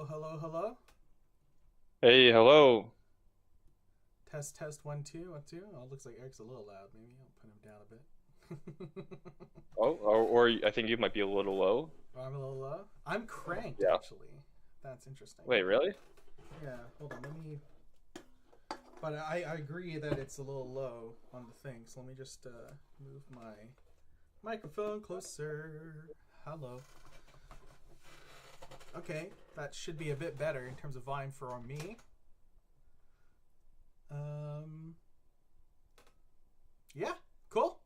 Hello, hello, hello. Hey, hello. Test, test, one, two, one, two. Oh, it looks like Eric's a little loud. Maybe I'll put him down a bit. Oh, or I think you might be a little low. Oh, I'm a little low. I'm cranked, Yeah. actually. That's interesting. Wait, really? Yeah, hold on. Let me. But I agree that it's a little low on the thing. So let me just move my microphone closer. Hello. Okay, that should be a bit better in terms of volume for me. Um. Yeah, cool.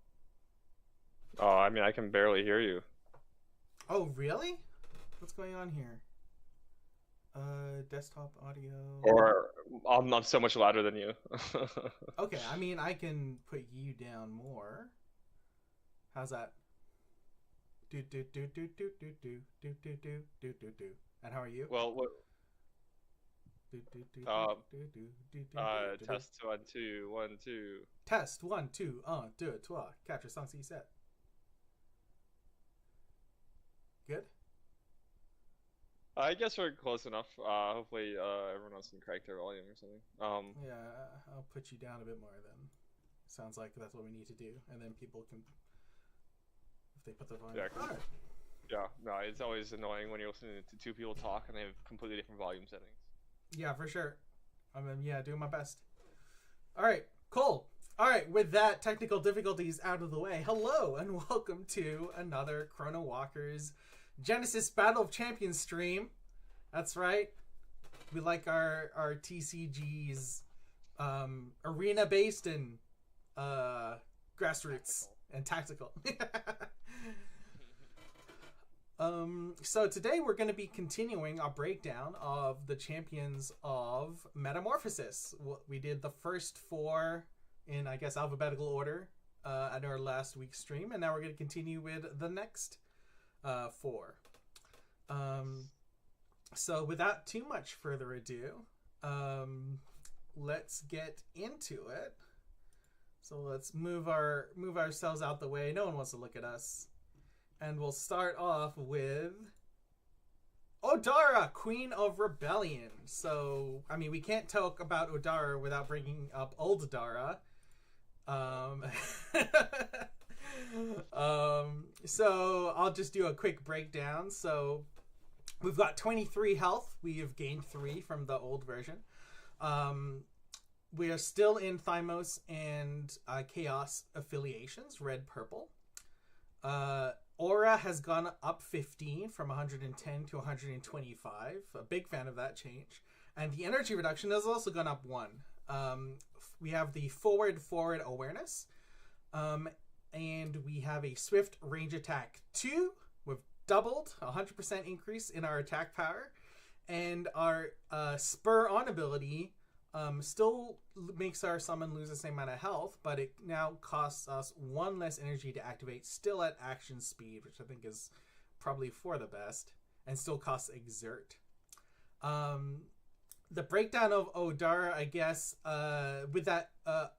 Oh, I mean, I can barely hear you. Oh, really? What's going on here? Desktop audio. Or I'm not so much louder than you. Okay, I mean, I can put you down more. How's that? Do do do do do do do do do do do do do. And how are you? Well, what? Do do do do Um, do do do do do do. test one, two, one, two. Test one two deux trois quatre cinq six sept. Good. I guess we're close enough. Hopefully, everyone else can crank their volume or something. Yeah, I'll put you down a bit more then. Sounds like that's what we need to do, and then people can, if they put their volume. Yeah, All right. yeah. No, it's always annoying when you're listening to two people talk and they have completely different volume settings. Yeah, for sure. I mean, yeah, doing my best. All right, cool. All right, with that technical difficulties out of the way, hello and welcome to another Chrono Walker's Genesis Battle of Champions stream. That's right. We like our TCGs arena based and grassroots and tactical. So today we're going to be continuing our breakdown of the champions of Metamorphosis. We did the first four in, I guess, alphabetical order at our last week's stream, and now we're going to continue with the next four. So without too much further ado, let's get into it. So let's move ourselves out the way. No one wants to look at us. And we'll start off with Odara, Queen of Rebellion. So, I mean, we can't talk about Odara without bringing up old Dara. So I'll just do a quick breakdown. So we've got 23 health. We have gained 3 from the old version. We are still in Thymos and Chaos affiliations, red, purple. Aura has gone up 15 from 110 to 125. A big fan of that change. And the energy reduction has also gone up 1. We have the forward awareness. And we have a swift range attack 2. We've doubled, 100% increase in our attack power. And our spur on ability still makes our summon lose the same amount of health, but it now costs us 1 less energy to activate, still at action speed, which I think is probably for the best, and still costs exert. The breakdown of Odara, I guess, with that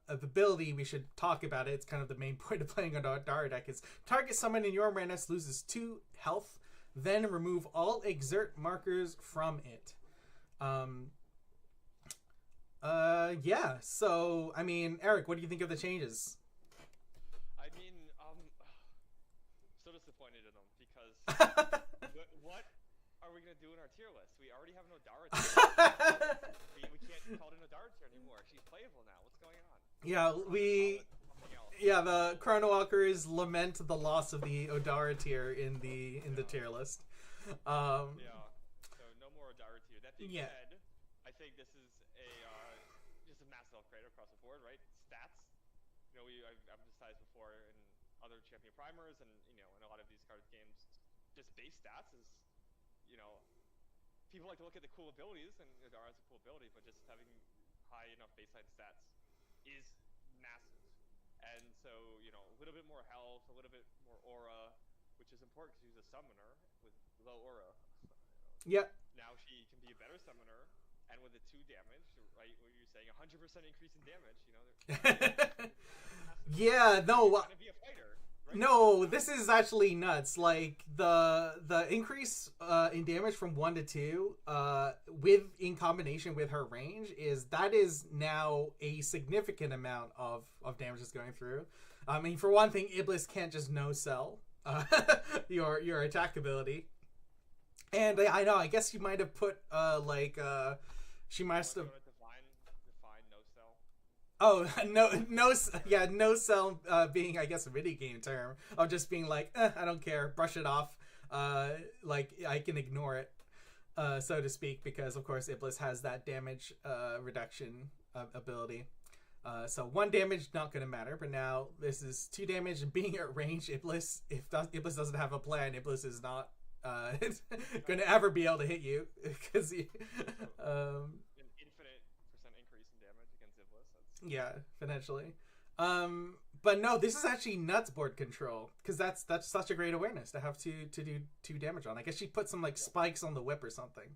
ability, we should talk about it. It's kind of the main point of playing an Odara deck is target summon in your awareness loses 2 health, then remove all exert markers from it. Yeah, so, I mean, Eric, what do you think of the changes? I mean, so disappointed in them because what are we gonna do in our tier list? We already have no Dara tier. we can't call it an Odara tier anymore. She's playable now. What's going on? Yeah, the Chrono Walkers lament the loss of the Odara tier in the tier list. Yeah, so no more Odara tier. That being Yeah. said, I think this is just a massive upgrade across the board, right? Stats. I've emphasized before in other champion primers and in a lot of these card games, just base stats is, you know, people like to look at the cool abilities, and Odara has a cool ability, but just having high enough baseline stats is massive. And so, a little bit more health, a little bit more aura, which is important because she's a summoner with low aura. Yep. Now she can be a better summoner, and with the 2 damage, right? What you're saying, 100% increase in damage. Yeah, no. Gonna be a fighter. right? No, this is actually nuts. Like the increase in damage from 1 to 2 with in combination with her range is now a significant amount of damage that's going through. I mean, for one thing, Iblis can't just no sell your attack ability. And I know, I guess you might have put she must have Define no sell. Oh, no sell being, I guess, a video game term of just being like, I don't care, brush it off, like I can ignore it, so to speak, because of course Iblis has that damage reduction ability. So 1 damage not gonna matter, but now this is 2 damage and being at range. Iblis, if Iblis doesn't have a plan, Iblis is not gonna ever be able to hit you because An infinite % increase in damage against Iblis. yeah, potentially. But no, this is actually nuts board control, because that's such a great awareness to have to do 2 damage on. I guess she put some like spikes on the whip or something,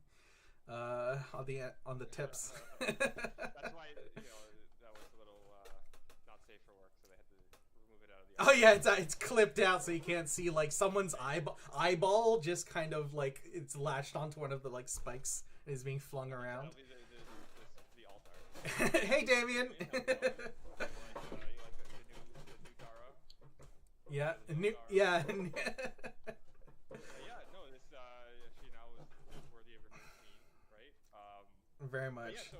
on the tips. That's why that was a little not safe for work, so they had to remove it out of the. Oh yeah, it's clipped out so you can't see like someone's eyeball just kind of like it's lashed onto one of the like spikes and is being flung around. The altar. Hey, Damien. Yeah, new, yeah. Yeah, no, this she now is worthy of her new queen, right? Very much. Yeah, so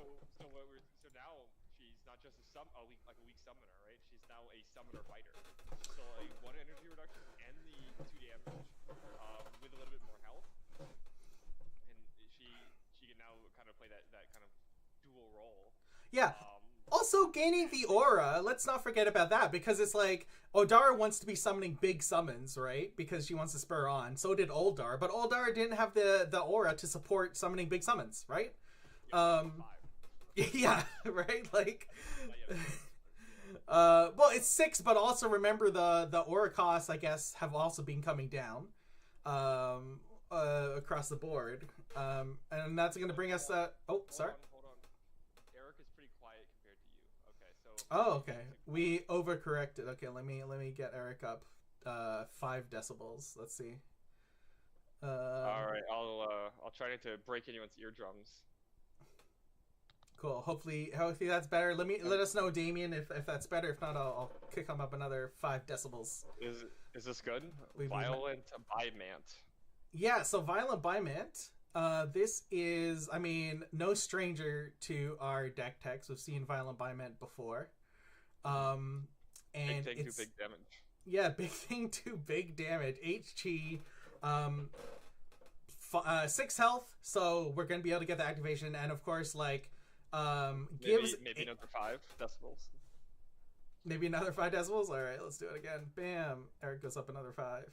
now she's not just a weak summoner, right? She's now a summoner fighter. So like 1 energy reduction and the 2 damage, with a little bit more health, and she can now kind of play that kind of dual role. Yeah. Also, gaining the aura, let's not forget about that, because it's like, Odara wants to be summoning big summons, right? Because she wants to spur on. So did Oldar, but Oldar didn't have the aura to support summoning big summons, right? Yeah, right? Like, well, it's 6, but also remember the aura costs, I guess, have also been coming down across the board. And that's going to bring us, oh, sorry. Oh, okay. We overcorrected. Okay, let me get Eric up 5 decibels. Let's see. All right, I'll try not to break anyone's eardrums. Cool. Hopefully that's better. Let us know, Damien, if that's better. If not, I'll kick him up another 5 decibels. Is this good? Violent Bimant. Yeah. So Violent Bimant. This is, I mean, no stranger to our deck techs. We've seen Violent Bimant before. And big thing it's to big damage. Yeah, big thing to big damage. HG, 6 health, so we're gonna be able to get the activation, and of course, like, gives maybe another 5 decibels. Maybe another 5 decibels. All right, let's do it again. Bam! Eric goes up another 5.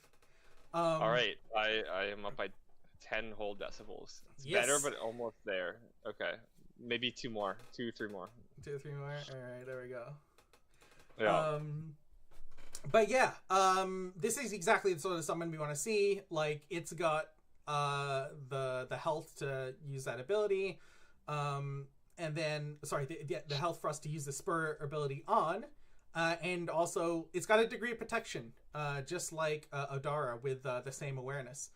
All right, I am up by 10 whole decibels. It's better, but almost there. Okay, maybe 2 more, 2, 3 more. 2 3 more. All right, there we go. Yeah. But yeah, this is exactly the sort of summon we want to see. Like, it's got the health to use that ability, and then the health for us to use the spur ability on, and also it's got a degree of protection, just like Odara with the same awareness,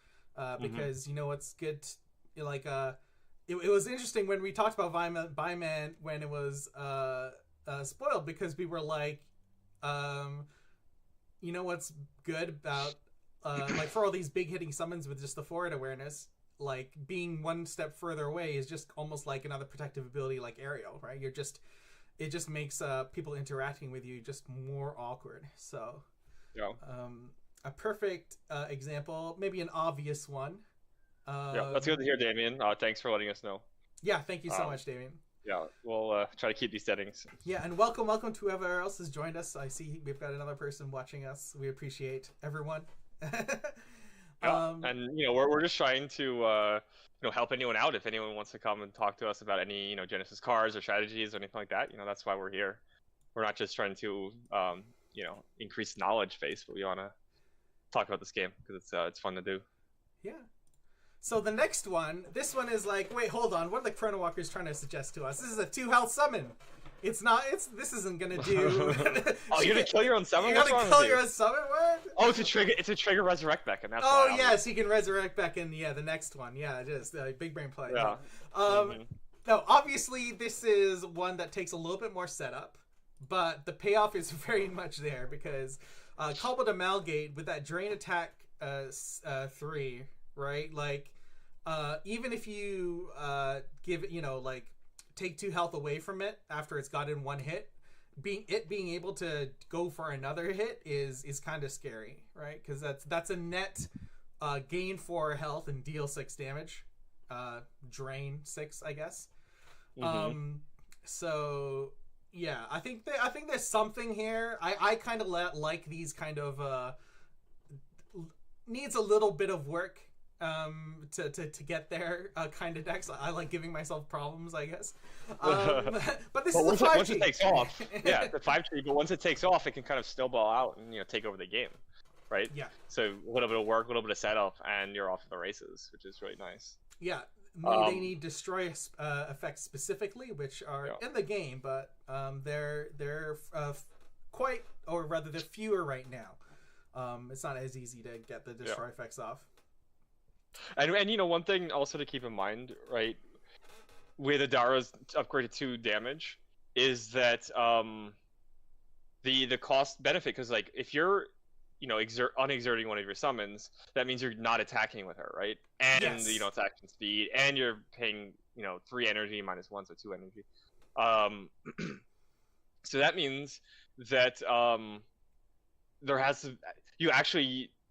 because you know what's good, like it was interesting when we talked about Bimant when it was spoiled, because we were like, you know what's good about like for all these big hitting summons with just the forward awareness, like being 1 step further away is just almost like another protective ability like Aerial, right? It just makes people interacting with you just more awkward. So a perfect example, maybe an obvious one. Yeah, that's good to hear, Damien. Thanks for letting us know. Yeah, thank you so much, Damien. Yeah, we'll try to keep these settings. Yeah, and welcome to whoever else has joined us. I see we've got another person watching us. We appreciate everyone. And we're just trying to help anyone out. If anyone wants to come and talk to us about any Genesis cards or strategies or anything like that, that's why we're here. We're not just trying to increase knowledge base, but we want to talk about this game because it's fun to do. Yeah. So the next one, this one is like, wait, hold on. What are the Chrono Walkers trying to suggest to us? This is a 2 health summon. It's not. This isn't gonna do. Oh, you're gonna kill your own summon? You're gonna kill your own summon? What? Oh, it's a trigger resurrect Beacon. That's oh why, yes, he can resurrect Beacon. Yeah, the next one. Yeah, just big brain play. Yeah. No, obviously this is one that takes a little bit more setup, but the payoff is very much there because Cobbled Amalgate with that drain attack 3, right? Like, even if you give it, like take 2 health away from it after it's gotten 1 hit, being able to go for another hit is kind of scary, right? Because that's a net gain 4 health and deal 6 damage, drain 6, I guess. So yeah, I think there's something here. I kind of like these kind of needs a little bit of work to get there kind of decks. I like giving myself problems, I guess. But this is the 5G. Once it takes off, yeah, the 5G. But once it takes off, it can kind of snowball out and take over the game, right? Yeah. So a little bit of work, a little bit of setup, and you're off to the races, which is really nice. Yeah. They need destroy effects specifically, which are in the game, but they're quite, or rather they're fewer right now. It's not as easy to get the destroy effects off. And one thing also to keep in mind, right, with Adara's upgrade to 2 damage, is that the cost benefit, because like if you're unexerting one of your summons, that means you're not attacking with her, right? And it's action speed, and you're paying 3 energy minus 1, so 2 energy. So that means that there has to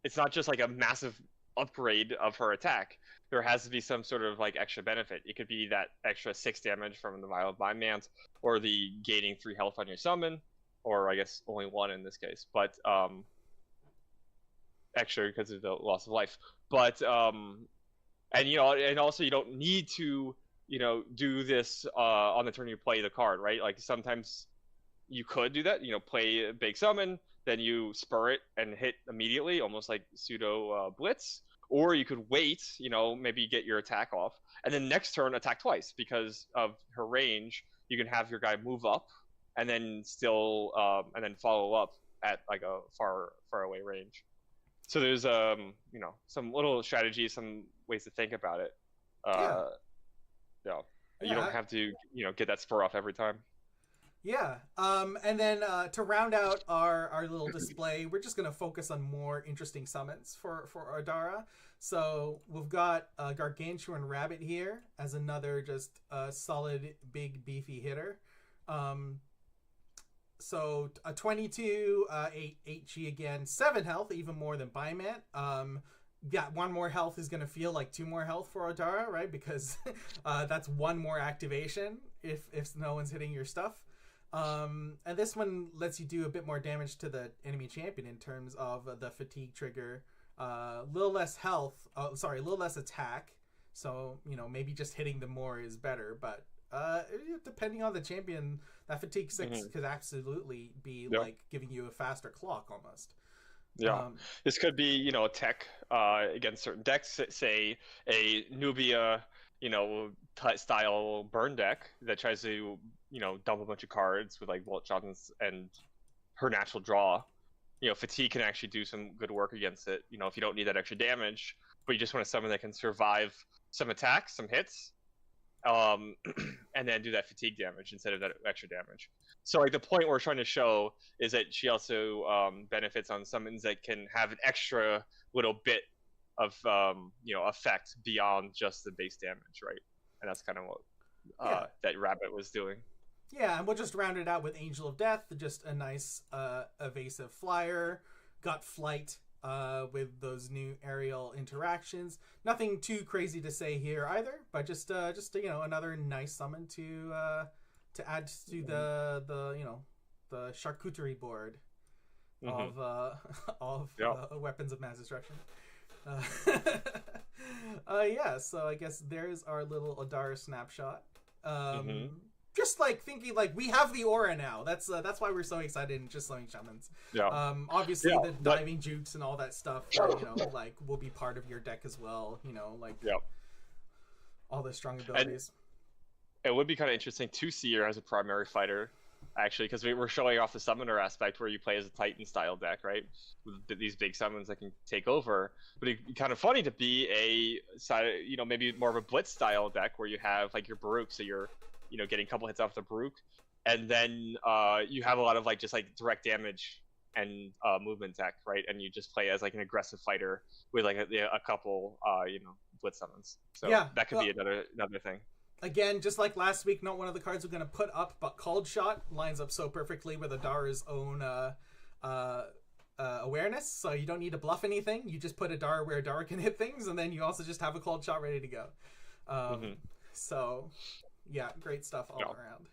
it's not just like a massive upgrade of her attack. There has to be some sort of like extra benefit. It could be that extra 6 damage from the Violent Bindmans, or the gaining 3 health on your summon, or I guess only 1 in this case, but extra because of the loss of life. But and also you don't need to do this on the turn you play the card, right? Like sometimes you could do that, play a big summon, then you spur it and hit immediately, almost like pseudo blitz, or you could wait, maybe get your attack off, and then next turn attack twice. Because of her range, you can have your guy move up and then still and then follow up at like a far away range. So there's some little strategies, some ways to think about it. You don't have to get that spur off every time. Yeah. And then to round out our little display, we're just gonna focus on more interesting summons for Adara. So we've got Gargantuan Rabbit here as another just solid big beefy hitter. So a 22, 8G again, 7 health, even more than Bimant. Yeah, 1 more health is gonna feel like 2 more health for Adara, right? Because that's 1 more activation if no one's hitting your stuff. And this one lets you do a bit more damage to the enemy champion in terms of the fatigue trigger. Little less health, a little less attack. So, maybe just hitting them more is better, but depending on the champion, that fatigue 6 could absolutely be like giving you a faster clock almost. Yeah, this could be a tech against certain decks. Say a Nubia, style burn deck that tries to dump a bunch of cards with like Bolt Shots and her natural draw. Fatigue can actually do some good work against it. If you don't need that extra damage, but you just want a summon that can survive some attacks, some hits, and then do that fatigue damage instead of that extra damage. So like the point we're trying to show is that she also benefits on summons that can have an extra little bit of effect beyond just the base damage, right? And that's kind of what that rabbit was doing. Yeah, and we'll just round it out with Angel of Death, just a nice evasive flyer. Got Flight with those new aerial interactions. Nothing too crazy to say here either, but just another nice summon to add to the charcuterie board of weapons of mass destruction. So I guess there's our little Adara snapshot. Just like thinking like we have the aura now. That's why we're so excited in just summoning shamans. Obviously the diving jukes and all that stuff like will be part of your deck as well, all the strong abilities. And it would be kind of interesting to see her as a primary fighter actually, because we were showing off the summoner aspect where you play as a Titan style deck, right? With these big summons that can take over. But it'd be kind of funny to be maybe more of a blitz style deck where you have like your Baruch, so you're, getting a couple hits off the Baruch, and then you have a lot of like just like direct damage and movement tech, right? And you just play as like an aggressive fighter with like a couple, blitz summons. So Yeah, that could be another thing. Again, just like last week, not one of the cards we're going to put up, but Called Shot lines up so perfectly with Adara's own awareness, so you don't need to bluff anything. You just put Adara where Adara can hit things, and then you also just have a Called Shot ready to go. So, yeah, great stuff all around.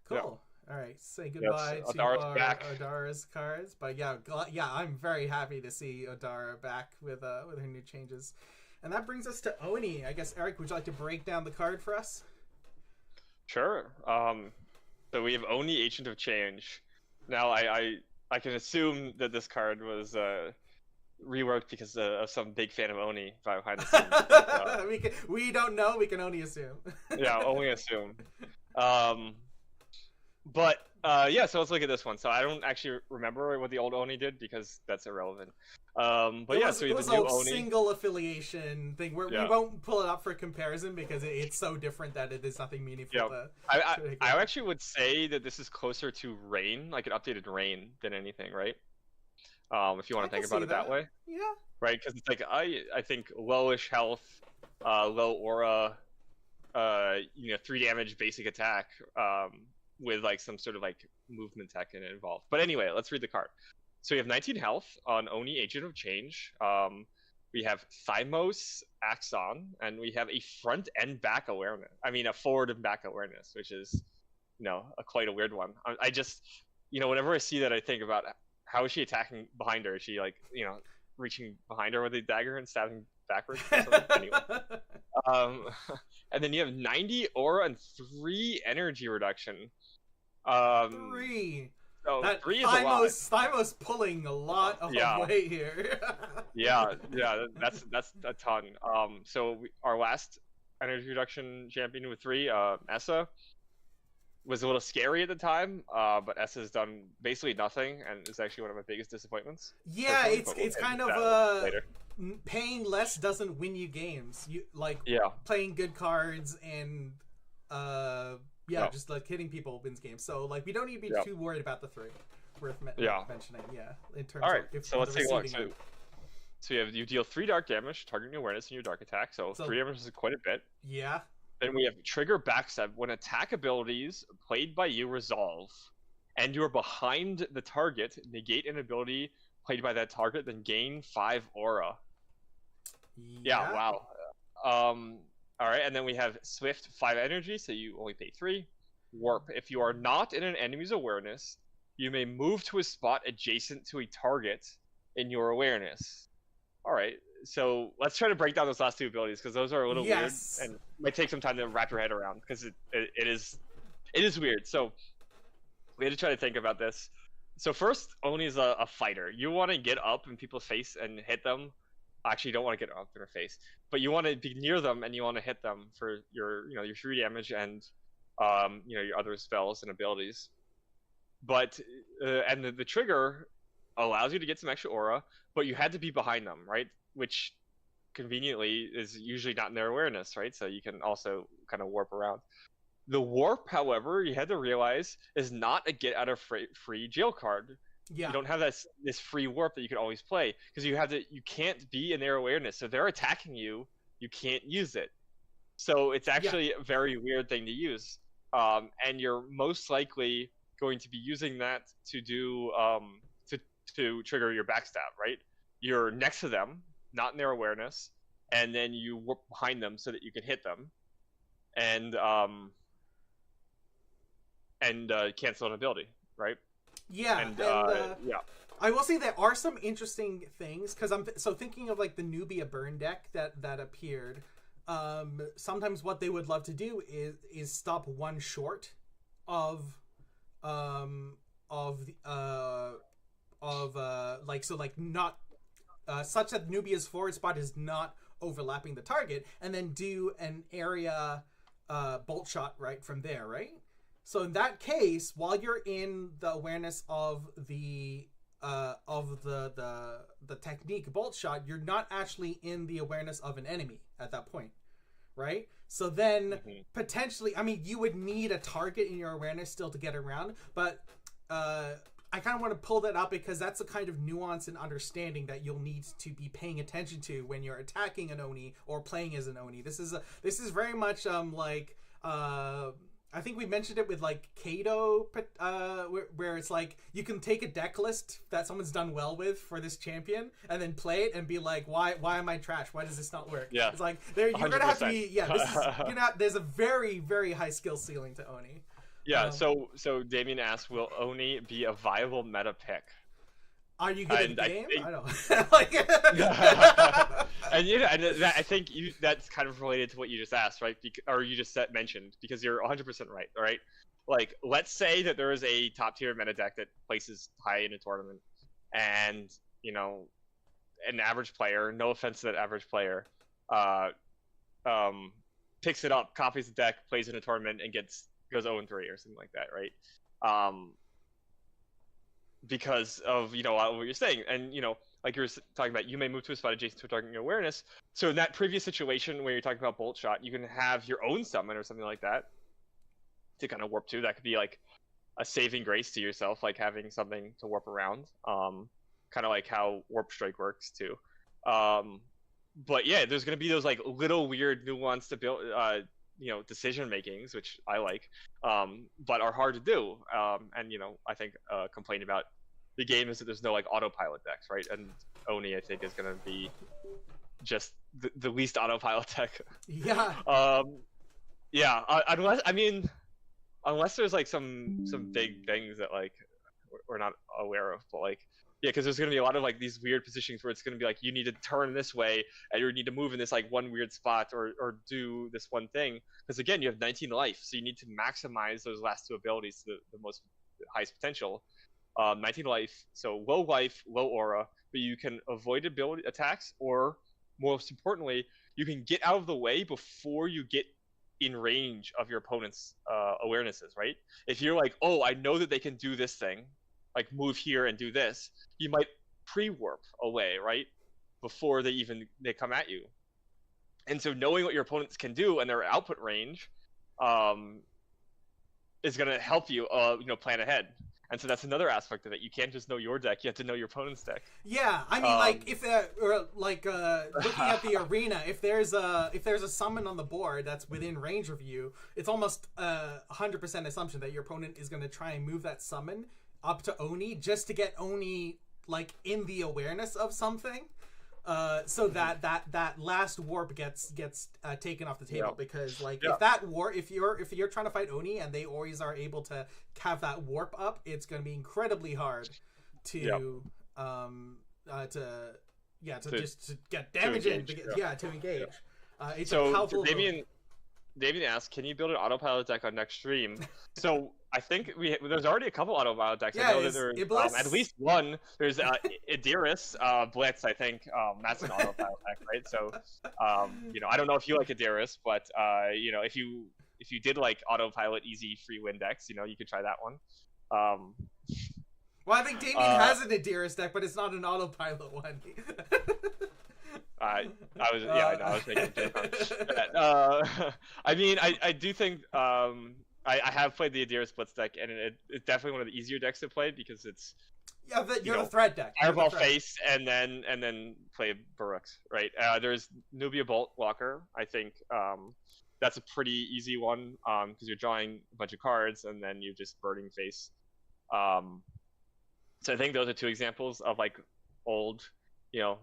Cool. Yeah. All right, say goodbye to Adara's cards. But yeah, I'm very happy to see Adara back with her new changes. And that brings us to Oni. I guess, Eric, would you like to break down the card for us? Sure. So we have Oni, Agent of Change. Now, I can assume that this card was reworked because of some big fan of Oni behind the scenes. We don't know. We can only assume. Yeah, only assume. So let's look at this one. So I don't actually remember what the old Oni did because that's irrelevant. So we have the new Oni. Single affiliation thing where we won't pull it up for comparison because it's so different that it is nothing meaningful. Yeah. I actually would say that this is closer to Rain, like an updated Rain, than anything, right? If you want to think about it that way. Yeah. Right, because it's like I think lowish health, low aura, 3 damage basic attack, with like some sort of like movement tech in it involved. But anyway, let's read the card. So we have 19 health on Oni, Agent of Change. We have Thymos Axon, and we have a front and back awareness. I mean, a forward and back awareness, which is, quite a weird one. I just, whenever I see that, I think about how is she attacking behind her? Is she like, reaching behind her with a dagger and stabbing backwards? Or something? Anyway. And then you have 90 aura and 3 energy reduction. 3. So 3 is a lot. Thymos pulling a lot of weight here. yeah, that's a ton. So our last energy reduction champion with 3, Essa, was a little scary at the time, but Essa's done basically nothing, and is actually one of my biggest disappointments. Yeah, it's kind of later. Paying less doesn't win you games. You playing good cards and just like hitting people wins games. So like we don't need to be too worried about the 3. Worth mentioning. Yeah, in terms of so let's take a look. So you deal 3 dark damage, targeting awareness in your dark attack. So 3 damage is quite a bit. Yeah. Then we have trigger backstab. When attack abilities played by you resolve, and you're behind the target, negate an ability played by that target, then gain 5 aura. Yeah, wow. All right, and then we have Swift 5 energy, so you only pay 3. Warp. If you are not in an enemy's awareness, you may move to a spot adjacent to a target in your awareness. All right, so let's try to break down those last 2 abilities because those are a little weird and might take some time to wrap your head around because it is weird. So we had to try to think about this. So first, Oni is a fighter. You want to get up in people's face and hit them. Actually, you don't want to get up in their face, but you want to be near them and you want to hit them for your 3 damage and your other spells and abilities. But and the trigger allows you to get some extra aura, but you had to be behind them, right? Which conveniently is usually not in their awareness, right? So you can also kind of warp around. The warp, however, you had to realize is not a get out of free jail card. Yeah. You don't have this free warp that you can always play because you can't be in their awareness. So they're attacking you, you can't use it. So it's actually a very weird thing to use. And you're most likely going to be using that to do to trigger your backstab, right? You're next to them, not in their awareness, and then you warp behind them so that you can hit them, and cancel an ability, right? Yeah, I will say there are some interesting things because I'm thinking of like the Nubia burn deck that appeared. Sometimes what they would love to do is stop one short of not such that Nubia's forward spot is not overlapping the target, and then do an area bolt shot right from there, right? So in that case, while you're in the awareness of the technique bolt shot, you're not actually in the awareness of an enemy at that point, right? So then potentially, I mean, you would need a target in your awareness still to get around, but I kind of want to pull that up because that's a kind of nuance and understanding that you'll need to be paying attention to when you're attacking an Oni or playing as an Oni. This is very much I think we mentioned it with like Kato, where it's like you can take a deck list that someone's done well with for this champion and then play it and be like, why am I trash? Why does this not work? Yeah, it's like you're gonna have to be there's a very, very high skill ceiling to Oni. Yeah. So Damien asked, will Oni be a viable meta pick? Are you good at the game? I don't. And I think that's kind of related to what you just asked, right? Or you just mentioned, because you're 100% right, all right? Like, let's say that there is a top tier meta deck that places high in a tournament, and, you know, an average player, no offense to that average player, picks it up, copies the deck, plays in a tournament, and goes 0-3 or something like that, right? Because of, you know, what you're saying, and, you know, like you were talking about, you may move to a spot adjacent to a target in your awareness. So in that previous situation where you're talking about bolt shot, you can have your own summon or something like that to kind of warp to. That could be like a saving grace to yourself, like having something to warp around, kind of like how warp strike works too. But yeah, there's going to be those like little weird nuance to build, you know, decision makings, which I like, but are hard to do. And, you know, I think complaint about the game is that there's no like autopilot decks, right? And Oni, I think, is going to be just the least autopilot deck. Yeah. Yeah. Unless there's like some big things that like we're not aware of, but like, yeah, because there's going to be a lot of like these weird positions where it's going to be like you need to turn this way and you need to move in this like one weird spot or do this one thing. Because again, you have 19 life, so you need to maximize those last two abilities to the most highest potential. 19 life, so low life, low aura, but you can avoid ability attacks, or most importantly, you can get out of the way before you get in range of your opponent's awarenesses, right? If you're like, oh, I know that they can do this thing, like move here and do this, you might pre-warp away, right? Before they come at you. And so knowing what your opponents can do and their output range is going to help you, you know, plan ahead. And so that's another aspect of it. You can't just know your deck; you have to know your opponent's deck. Yeah, I mean, like if looking at the arena, if there's a summon on the board that's within range of you, it's almost 100% assumption that your opponent is going to try and move that summon up to Oni just to get Oni like in the awareness of something, so that last warp gets taken off the table, because like if you're trying to fight Oni and they always are able to have that warp up, it's going to be incredibly hard to just get damage to engage. It's so powerful. Damien asked, can you build an autopilot deck on next stream? So I think there's already a couple autopilot decks. Yeah, I know that there's at least one. There's Adiris, Blitz, I think. That's an autopilot deck, right? So, you know, I don't know if you like Adiris, but you know, if you did like autopilot easy free win decks, you know, you could try that one. Well, I think Damien has an Adiris deck, but it's not an autopilot one. I was making a joke. I mean, I do think I have played the Adiris Blitz deck, and it's definitely one of the easier decks to play because it's the threat deck. Fireball face and then play Baruchs, right? There's Nubia Bolt Walker. I think that's a pretty easy one because you're drawing a bunch of cards and then you just burning face. So I think those are two examples of like old, you know,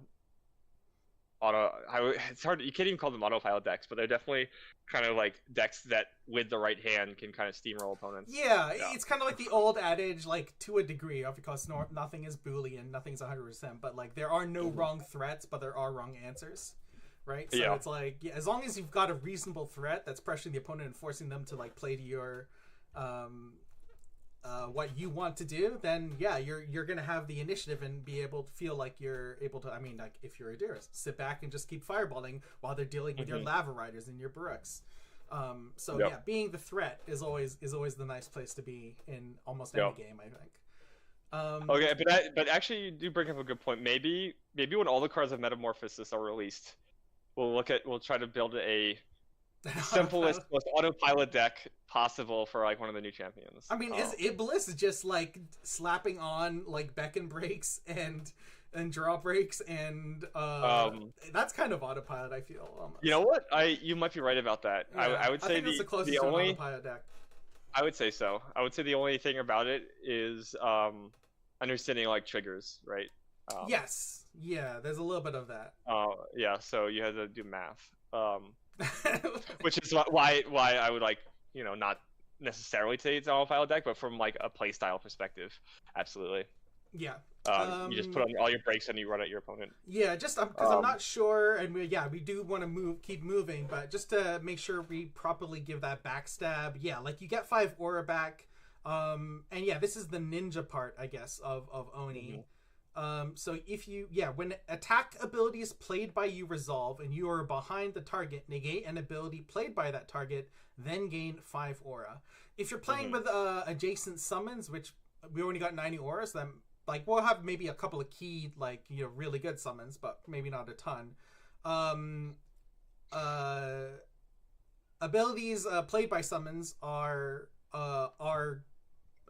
it's hard, you can't even call them autopilot decks, but they're definitely kind of like decks that with the right hand can kind of steamroll opponents. Yeah, it's kind of like the old adage, like to a degree, because nothing is Boolean, nothing's 100%, but like there are no wrong threats, but there are wrong answers, right? So it's like, as long as you've got a reasonable threat that's pressuring the opponent and forcing them to like play to your what you want to do, then you're gonna have the initiative and be able to feel like you're able to. I mean, like if you're Adiris, sit back and just keep fireballing while they're dealing with your Lava Riders and your Baruchs. So Yep. yeah, being the threat is always the nice place to be in almost Yep. any game, I think. Okay, but actually, you do bring up a good point. Maybe when all the cards of Metamorphosis are released, we'll try to build a simplest, most autopilot deck possible for like one of the new champions. I mean, is Iblis just like slapping on like beckon breaks and draw breaks and that's kind of autopilot, I feel. Almost. You know what? You might be right about that. Yeah, I would say think that's the closest the to only an autopilot deck. I would say so. I would say the only thing about it is understanding like triggers, right? Yes. Yeah, there's a little bit of that. Yeah, so you had to do math. Which is why I would like, not necessarily say it's an autopilot deck, but from like a play style perspective, absolutely. Yeah. You just put on all your brakes and you run at your opponent. Yeah, just because I'm not sure, and we do want to keep moving, but just to make sure we properly give that backstab. Yeah, like you get 5 aura back, and yeah, this is the ninja part, I guess, of Oni. So if when attack abilities played by you resolve and you are behind the target, negate an ability played by that target, then gain 5 aura. If you're playing with adjacent summons, which we only got 90 auras, then like we'll have maybe a couple of key really good summons, but maybe not a ton. Abilities played by summons are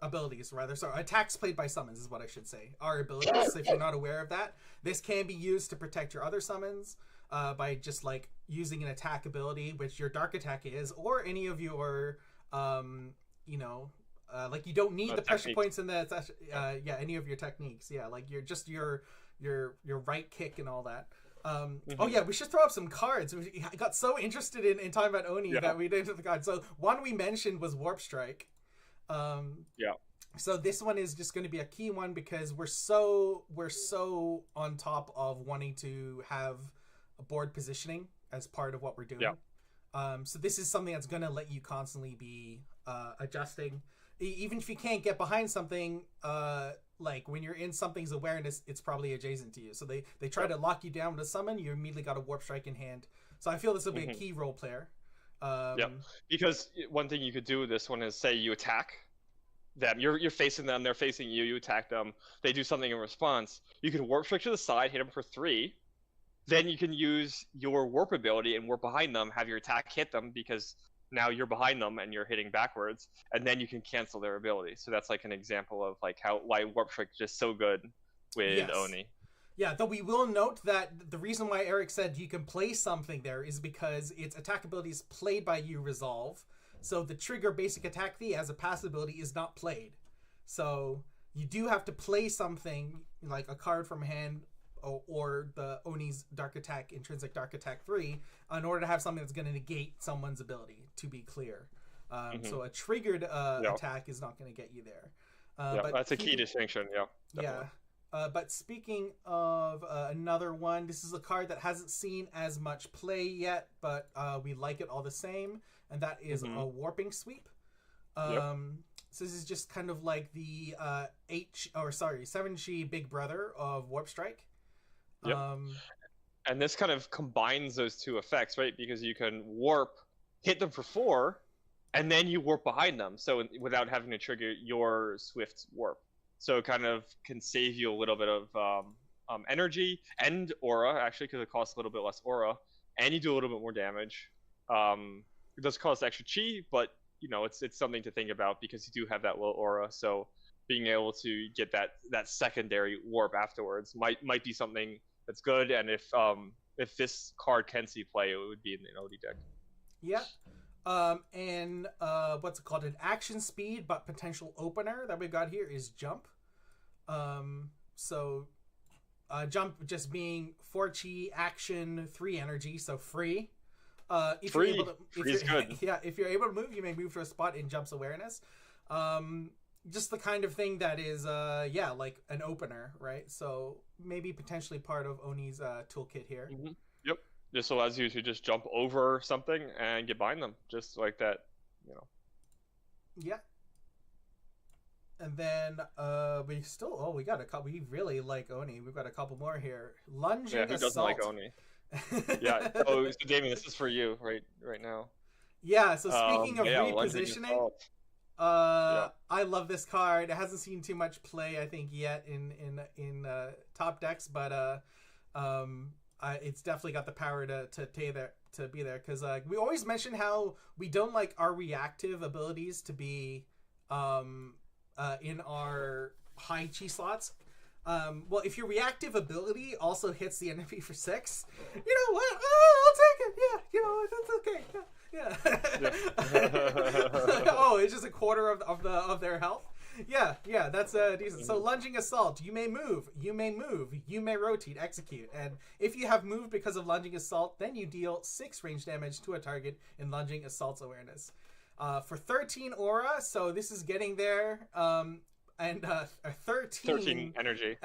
abilities, rather. So attacks played by summons is what I should say. Are abilities. So if you're not aware of that, this can be used to protect your other summons by just like using an attack ability, which your dark attack is, or any of your like you don't need the pressure points in the any of your techniques. Yeah, like your right kick and all that. Oh yeah, we should throw up some cards. I got so interested in talking about Oni that we did the cards. So one we mentioned was Warp Strike. So this one is just going to be a key one because we're so on top of wanting to have a board positioning as part of what we're doing. So this is something that's going to let you constantly be adjusting. Even if you can't get behind something, like when you're in something's awareness, it's probably adjacent to you. So they try to lock you down with a summon, you immediately got a Warp Strike in hand. So I feel this will be a key role player. Because one thing you could do with this one is say you attack them, you're facing them, they're facing you, you attack them, they do something in response. You can Warp Strike to the side, hit them for 3. Then you can use your warp ability and warp behind them, have your attack hit them because now you're behind them and you're hitting backwards, and then you can cancel their ability. So that's like an example of like why Warp Strike is just so good with Oni. Yeah, though we will note that the reason why Eric said you can play something there is because its attack abilities played by you resolve. So the trigger basic attack fee as a passive ability is not played. So you do have to play something like a card from hand or the Oni's Dark Attack, Intrinsic Dark Attack 3, in order to have something that's going to negate someone's ability, to be clear. So a triggered attack is not going to get you there. But that's a key distinction, definitely. But speaking of another one, this is a card that hasn't seen as much play yet, but we like it all the same, and that is a Warping Sweep. So this is just kind of like the 7G Big Brother of Warp Strike. And this kind of combines those two effects, right? Because you can warp, hit them for 4, and then you warp behind them, so without having to trigger your Swift warp. So it kind of can save you a little bit of energy and aura, actually, because it costs a little bit less aura, and you do a little bit more damage. It does cost extra chi, but it's something to think about because you do have that low aura. So being able to get that secondary warp afterwards might be something that's good. And if this card can see play, it would be in an OD deck. Yeah. And what's it called? An action speed, but potential opener that we've got here is Jump. So Jump just being 4 chi, action, 3 energy, so free. If free. You're able to, Free is good. Yeah, if you're able to move, you may move to a spot in Jump's awareness. Just the kind of thing that is, like an opener, right? So maybe potentially part of Oni's toolkit here. Yep. This allows you to just jump over something and get behind them, just like that, Yeah. And then we got a couple. We really like Oni. We've got a couple more here. Lunging Assault. Who doesn't like Oni? Yeah. Oh, so Damien, this is for you right now. Yeah, so speaking of Yeah, Lunging repositioning, Assault. Yeah. I love this card. It hasn't seen too much play, I think, yet in top decks, but it's definitely got the power to be there because we always mention how we don't like our reactive abilities to be in our high chi slots. Well, if your reactive ability also hits the enemy for 6, you know what? I'll take it. Yeah, you know that's okay. Yeah. Oh, it's just a quarter of their health. Yeah, that's decent. So lunging assault, you may move, you may rotate, execute, and if you have moved because of lunging assault, then you deal 6 range damage to a target in lunging assault's awareness. For 13 aura, so this is getting there. And 13 energy.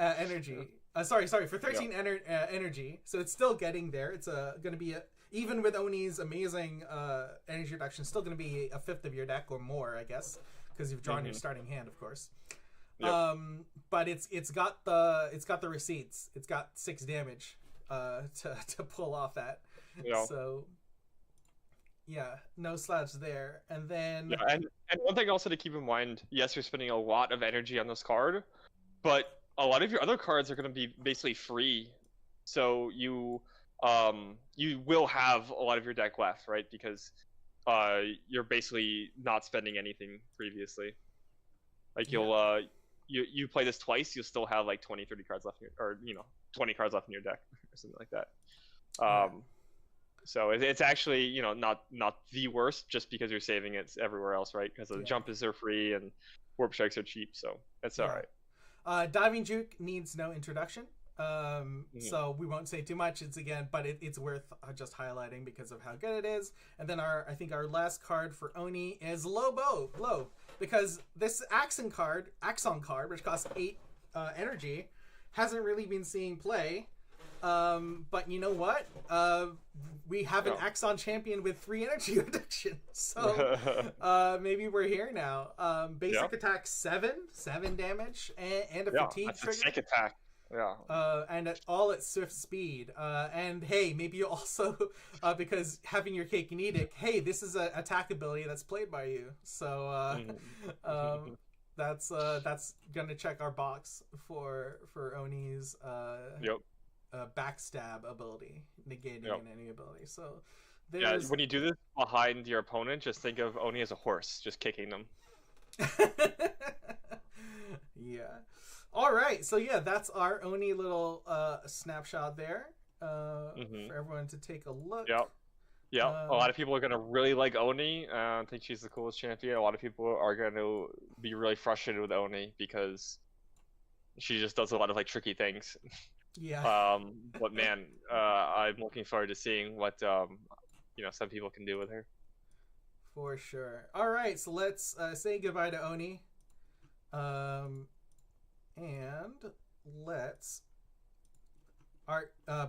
Sorry, for 13 energy. So it's still getting there. It's going to be even with Oni's amazing energy reduction, still going to be a fifth of your deck or more, I guess, because you've drawn your starting hand, of course. Yep. But it's got the receipts. It's got 6 damage to pull off that. Yep. So. Yeah, no slouch there. And then and one thing also to keep in mind, yes, you're spending a lot of energy on this card, but a lot of your other cards are going to be basically free. So you will have a lot of your deck left, right? Because you're basically not spending anything previously. Like you play this twice, you'll still have like 20, 30 cards left in your, or 20 cards left in your deck or something like that. So it's actually, not the worst just because you're saving it everywhere else, right? Because the jump is free and warp strikes are cheap, so it's all right. Diving Juke needs no introduction, so we won't say too much. But it's worth just highlighting because of how good it is. And then I think our last card for Oni is Low, because this Axon card, which costs 8 energy, hasn't really been seeing play. But you know what? We have an Axon champion with 3 energy reduction, so maybe we're here now. Basic attack 7 damage, and a fatigue trigger. Sick attack. Yeah. And all at swift speed. And hey, maybe you also because having your cake and eat it. Hey, this is an attack ability that's played by you. So that's gonna check our box for Oni's. Backstab ability, negating an enemy ability. So when you do this behind your opponent, just think of Oni as a horse, just kicking them. Yeah. All right. So that's our Oni little snapshot there for everyone to take a look. Yeah. A lot of people are gonna really like Oni. Think she's the coolest champion. A lot of people are gonna be really frustrated with Oni because she just does a lot of tricky things. Yeah. But man, I'm looking forward to seeing what some people can do with her. For sure. All right, so let's say goodbye to Oni, and let's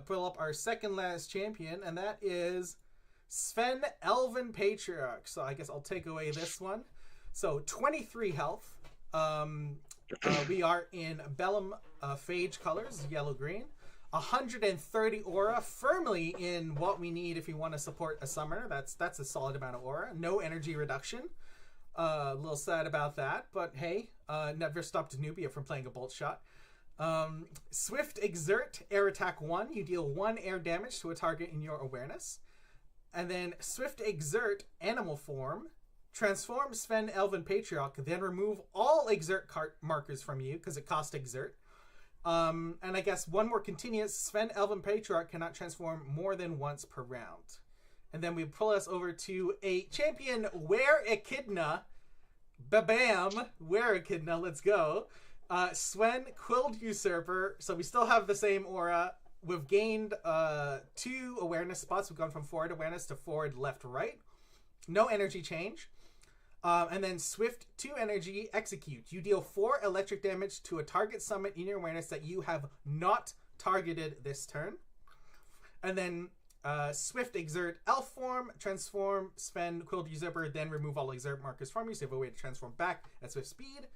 pull up our second last champion, and that is Sven Elven Patriarch. So I guess I'll take away this one. So 23 health. We are in Bellum Phage colors, yellow-green. 130 aura, firmly in what we need if you want to support a summoner. That's a solid amount of aura. No energy reduction. A little sad about that, but hey, never stopped Nubia from playing a bolt shot. Swift Exert, air attack 1. You deal 1 air damage to a target in your awareness. And then Swift Exert, animal form. Transform Sven Elven Patriarch, then remove all Exert markers from you because it costs Exert. And I guess one more continuous, Sven Elven Patriarch cannot transform more than once per round. And then we pull us over to a champion, Where Echidna. Babam, Where Echidna, let's go. Sven Quilled Usurper, so we still have the same aura. We've gained 2 awareness spots. We've gone from forward awareness to forward, left, right. No energy change. And then Swift 2 energy, execute. You deal 4 electric damage to a target summon in your awareness that you have not targeted this turn. And then Swift Exert, elf form, transform Sven Quilled Usurper, then remove all exert markers from you, so you have a way to transform back at swift speed.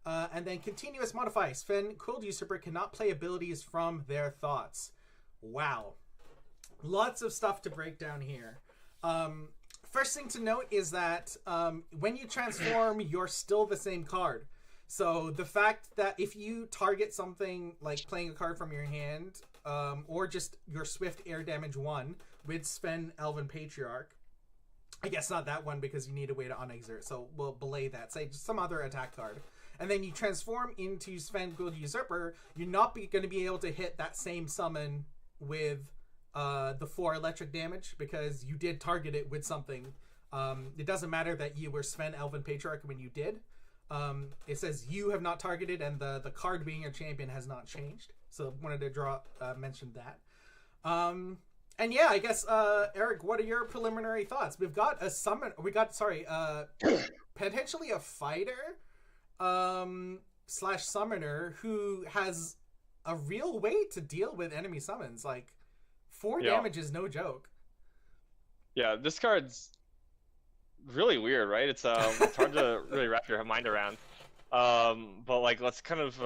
And then continuous modify. Sven Quilled Usurper cannot play abilities from their thoughts. Wow. Lots of stuff to break down here. first thing to note is that when you transform, you're still the same card. So the fact that if you target something like playing a card from your hand, or just your Swift Air Damage 1 with Sven Elven Patriarch, I guess not that one because you need a way to unexert, so we'll belay that. Say just some other attack card. And then you transform into Sven Guild Usurper, you're not going to be able to hit that same summon with the 4 electric damage because you did target it with something. It doesn't matter that you were Sven Elven Patriarch when you did. It says you have not targeted and the card being your champion has not changed. So wanted to mention that. And yeah, I guess, Eric, what are your preliminary thoughts? We've got a potentially a fighter, / summoner who has a real way to deal with enemy summons. Like 4 damage is no joke. Yeah, this card's really weird, right? It's hard to really wrap your mind around. But like, let's kind of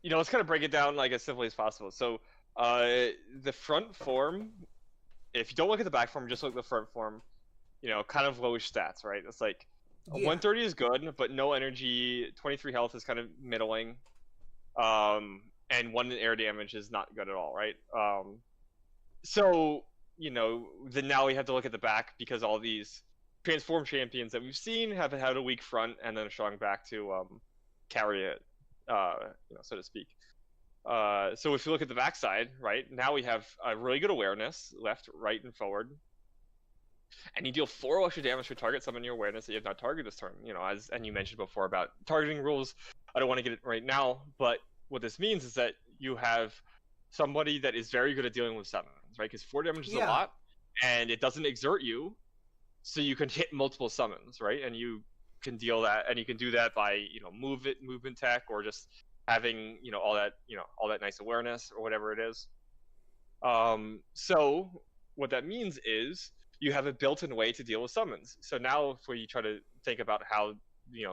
let's kind of break it down like as simply as possible. So the front form, if you don't look at the back form, just look at the front form, kind of lowish stats, right? It's like 130 is good, but no energy. 23 health is kind of middling. And 1 air damage is not good at all, right? So, then now we have to look at the back because all these transform champions that we've seen have had a weak front and then a strong back to carry it, so to speak. So if you look at the backside, right, now we have a really good awareness, left, right, and forward. And you deal 4 extra damage for target summon your awareness that you have not targeted this turn. And you mentioned before about targeting rules. I don't want to get it right now, but what this means is that you have somebody that is very good at dealing with summons, right? Because 4 damage is a lot, and it doesn't exert you, so you can hit multiple summons, right? And you can deal that, and you can do that by movement tech or just having all that nice awareness or whatever it is. So what that means is you have a built-in way to deal with summons. So now if we try to think about how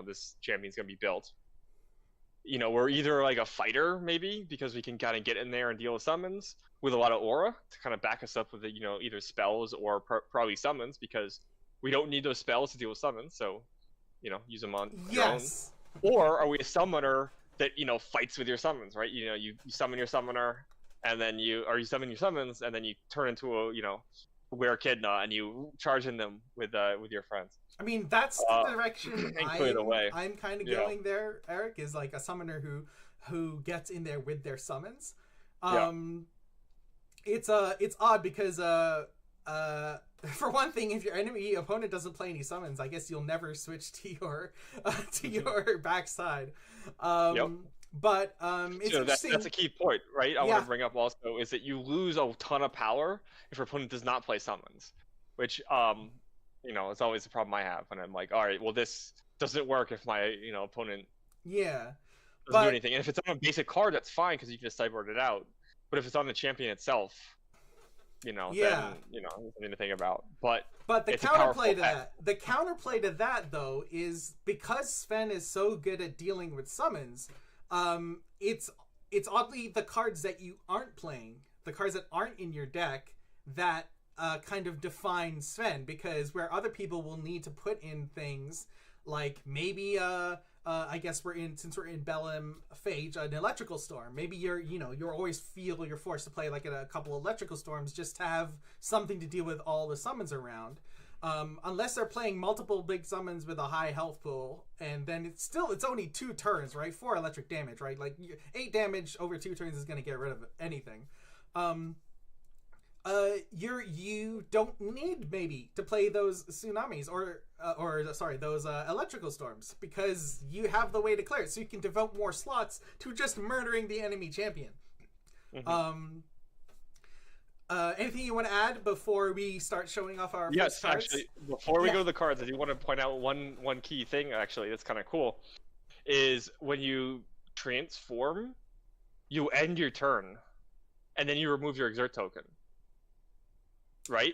this champion's gonna be built, we're either like a fighter maybe because we can kind of get in there and deal with summons with a lot of aura to kind of back us up with either spells or probably summons because we don't need those spells to deal with summons. So use them on your own. Or are we a summoner that fights with your summons, right? You summon your summoner, and then you summon your summons, and then you turn into a Were-Echidna, and you charge in them with your friends. I mean, that's the direction I'm kind of going there. Eric is like a summoner who gets in there with their summons. It's odd because for one thing, if your enemy opponent doesn't play any summons, I guess you'll never switch to your backside. But it's interesting. That's a key point, right? I want to bring up also is that you lose a ton of power if your opponent does not play summons, which it's always the problem I have when I'm like, all right, well this doesn't work if my opponent doesn't do anything. And if it's on a basic card, that's fine because you can just sideboard it out. But if it's on the champion itself, then nothing to think about. But the counterplay to that though is because Sven is so good at dealing with summons, it's oddly the cards that you aren't playing, the cards that aren't in your deck that kind of define Sven, because where other people will need to put in things like maybe I guess since we're in Bellum Phage, an electrical storm. Maybe you're always you're forced to play like a couple electrical storms just to have something to deal with all the summons around. Unless they're playing multiple big summons with a high health pool, and then it's only 2 turns, right? 4 electric damage, right? Like 8 damage over 2 turns is going to get rid of anything. You don't need maybe to play those tsunamis or those electrical storms because you have the way to clear it, so you can devote more slots to just murdering the enemy champion. Mm-hmm. Anything you want to add before we start showing off our first cards? Actually, before we go to the cards, I do want to point out one key thing actually that's kind of cool is when you transform, you end your turn, and then you remove your exert token. Right?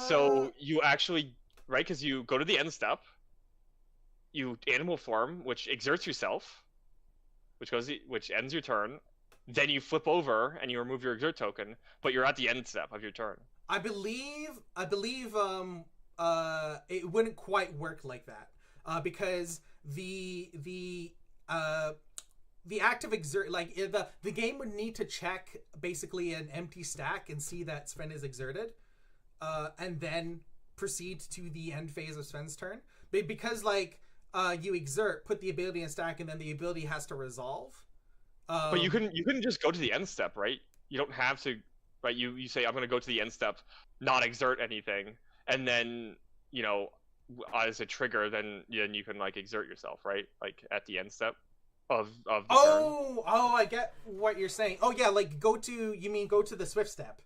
So you actually, right, because you go to the end step, you animal form, which exerts yourself, which ends your turn, then you flip over and you remove your exert token, but you're at the end step of your turn. I believe it wouldn't quite work like that, because the act of exert, like the game would need to check basically an empty stack and see that Sven is exerted, and then proceed to the end phase of Sven's turn. Because like you exert, put the ability in stack, and then the ability has to resolve. But you couldn't just go to the end step, right? You don't have to, right? You say I'm going to go to the end step, not exert anything, and then as a trigger, then you can like exert yourself, right? Like at the end step of the turn. Oh, I get what you're saying. Oh yeah, like go to the Swift step.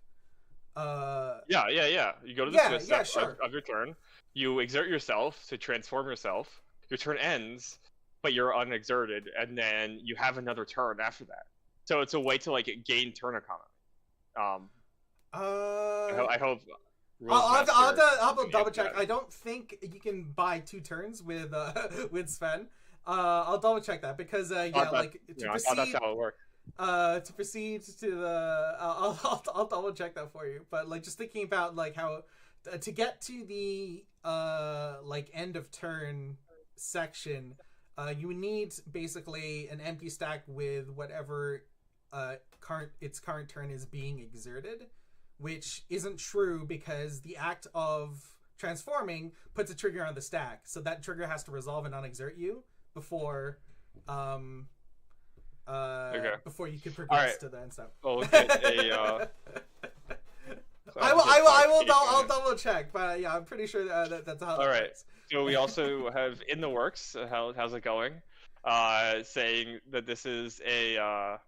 Yeah. You go to the Swift step of your turn. You exert yourself to transform yourself. Your turn ends, but you're unexerted, and then you have another turn after that. So it's a way to like gain turn economy. I hope. I'll double check. I don't think you can buy 2 turns with Sven. I'll double check that because I thought that's how it worked. To proceed to the, I'll double check that for you. But like just thinking about like how to get to the like end of turn section, you would need basically an empty stack with whatever its current turn is being exerted, which isn't true because the act of transforming puts a trigger on the stack, so that trigger has to resolve and unexert you before before you can progress to the end step. Well, we'll get a, I'll double check, but yeah, I'm pretty sure that's how. All right. So we also have in the works. How's it going? Saying that this is a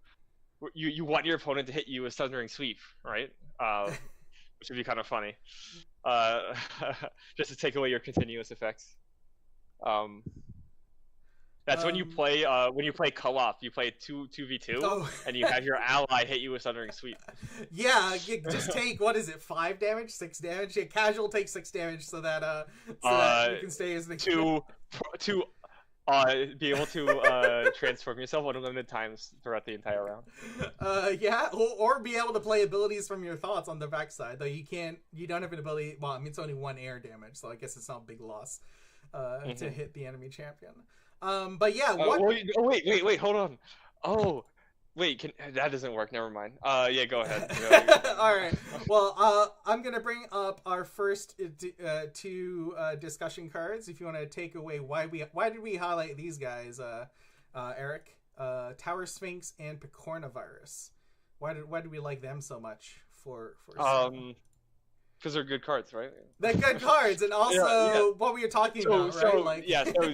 you want your opponent to hit you with Thundering Sweep, right? Which would be kind of funny. Just to take away your continuous effects. That's when you play co-op. You play 2v2, and you have your ally hit you with Thundering Sweep. Yeah, you just take, what is it, 5 damage, 6 damage? Yeah, casual takes 6 damage so that you can stay as the to be able to transform yourself unlimited times throughout the entire round. Yeah, or be able to play abilities from your thoughts on the backside. Though you don't have an ability. Well, I mean it's only 1 air damage, so I guess it's not a big loss to hit the enemy champion. But yeah. Wait, hold on. Oh, wait, that doesn't work. Never mind. Yeah, go ahead. All right. Well, I'm gonna bring up our first 2 discussion cards. If you want to take away why did we highlight these guys, Eric? Tower Sphinx and Picornavirus. Why did we like them so much for because they're good cards, right? They're good cards, and also what we were talking about, right? So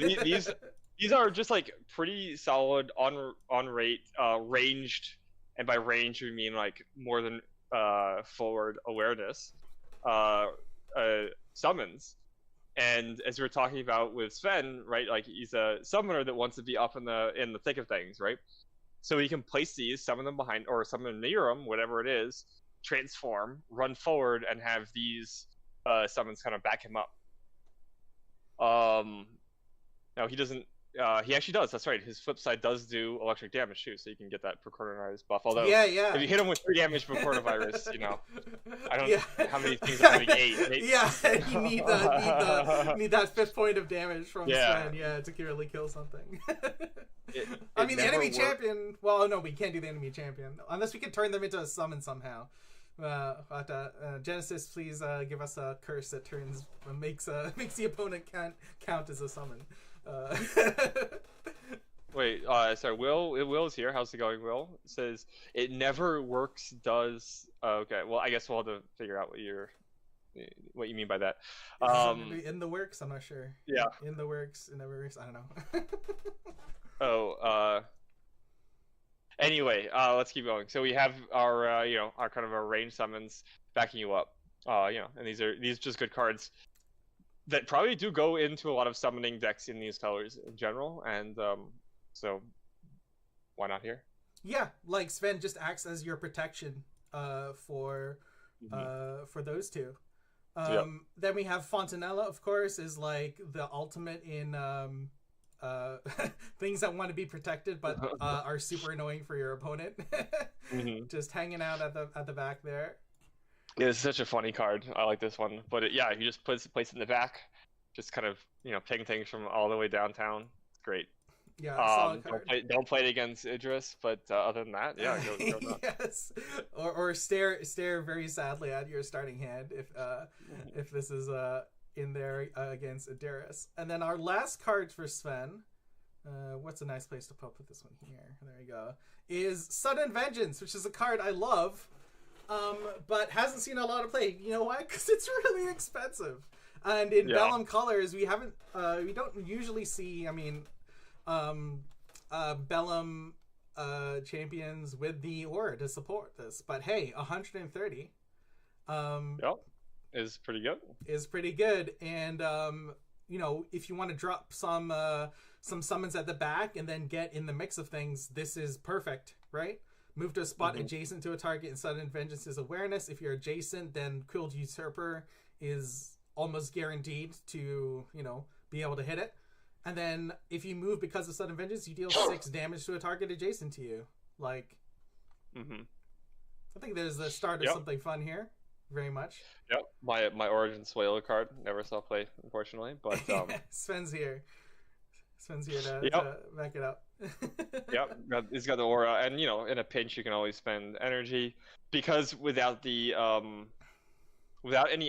these are just like pretty solid on rate ranged, and by range we mean like more than forward awareness summons. And as we were talking about with Sven, right, like he's a summoner that wants to be up in the thick of things, right? So he can place these, summon them behind, or summon them near him, whatever it is, transform, run forward, and have these summons kind of back him up. No, he doesn't. He actually does. That's right. His flip side does do electric damage too, so you can get that Picornavirus buff. Although, if you hit him with 3 damage Picornavirus, I don't know how many things are having 8. Maybe. Yeah, you need that 5th point of damage from Sven, to really kill something. I mean, the enemy champion. Well, no, we can't do the enemy champion unless we can turn them into a summon somehow. Genesis, please give us a curse that makes the opponent count as a summon. Wait, sorry, Will is here. How's it going, Will? It says it never works. Does okay? Well, I guess we'll have to figure out what you mean by that. In the works, I'm not sure. Yeah, in the works, it never works. I don't know. Anyway, let's keep going. So we have our our kind of our range summons backing you up. And these are just good cards that probably do go into a lot of summoning decks in these colors in general, and so why not here? Yeah, like Sven just acts as your protection for those 2. Then we have Fontanella, of course, is like the ultimate in things that want to be protected but are super annoying for your opponent. Just hanging out at the back there. It's such a funny card. I like this one, but yeah, you just place it in the back, just kind of ping things from all the way downtown. It's great. Yeah, solid card. Don't play it against Idris, but other than that, yeah, go nuts. Yes, or stare very sadly at your starting hand if this is in there against Idris. And then our last card for Sven, what's a nice place to put this one here? There you go. Is Sudden Vengeance, which is a card I love, but hasn't seen a lot of play. You know why? Because it's really expensive. And in Vellum colors, we don't usually see. I mean, Vellum champions with the aura to support this. But hey, 130. Is pretty good. Is pretty good, and if you want to drop some summons at the back and then get in the mix of things, this is perfect, right? Move to a spot adjacent to a target and Sudden Vengeance is awareness. If you're adjacent, then Quilled Usurper is almost guaranteed to, be able to hit it. And then if you move because of Sudden Vengeance, you deal 6 damage to a target adjacent to you. Like, I think there's the start of something fun here. Very much. Yep. My Origin Swale card never saw play, unfortunately, but Sven's here to back it up. Yep, he's got the aura, and in a pinch you can always spend energy, because without any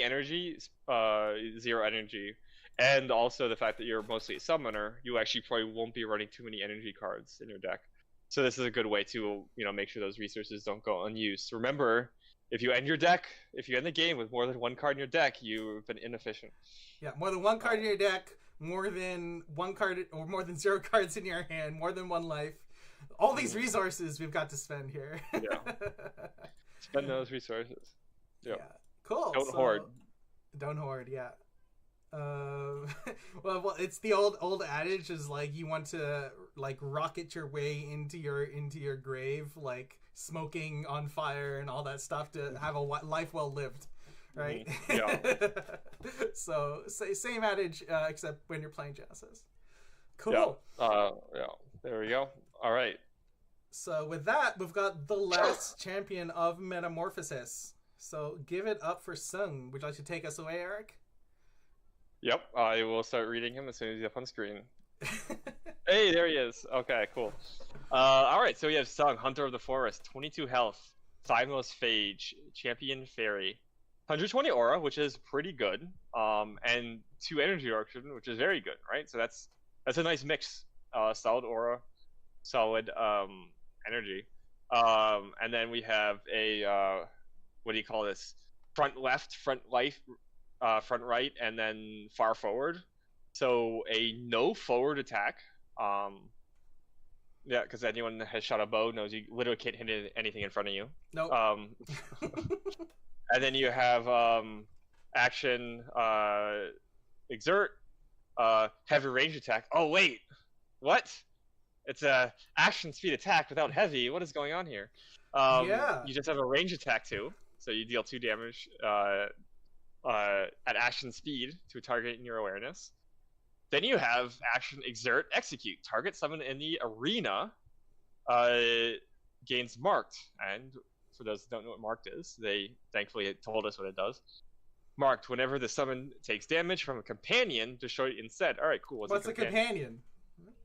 energy, 0 energy, and also the fact that you're mostly a summoner, you actually probably won't be running too many energy cards in your deck. So this is a good way to make sure those resources don't go unused. Remember, if you end the game with more than 1 card in your deck, you've been inefficient. Yeah, more than 1 card in your deck, more than 1 card, or more than 0 cards in your hand, more than 1 life. All these resources we've got to spend here. Spend those resources. Yep. Yeah, cool. Don't hoard, yeah. Well, it's the old adage is like you want to like rocket your way into your grave, like smoking on fire and all that stuff to have a life well lived, right? Yeah. So same adage, except when you're playing Genesis. Cool. Yeah. There we go. All right. So with that, we've got the last champion of Metamorphosis. So give it up for Sung. Would you like to take us away, Eric? Yep, I will start reading him as soon as he's up on screen. Hey, there he is. Okay, cool. Alright, so we have Sung, Hunter of the Forest, 22 health, Timeless Phage, Champion Fairy, 120 aura, which is pretty good, and 2 energy auction, which is very good, right? So that's a nice mix. Solid aura, solid energy. And then we have a, what do you call this? Front left, front right, and then far forward. So a no forward attack. Yeah, because anyone that has shot a bow knows you literally can't hit anything in front of you. Nope. And then you have action, exert, heavy range attack. Oh wait, what? It's a action speed attack without heavy. What is going on here? You just have a range attack too, so you deal 2 damage at action speed to a target in your awareness. Then you have action exert execute. Target summon in the arena gains marked. And for those that don't know what marked is, they thankfully told us what it does. Marked. Whenever the summon takes damage from a companion, destroy it instead. All right, cool. What's a companion?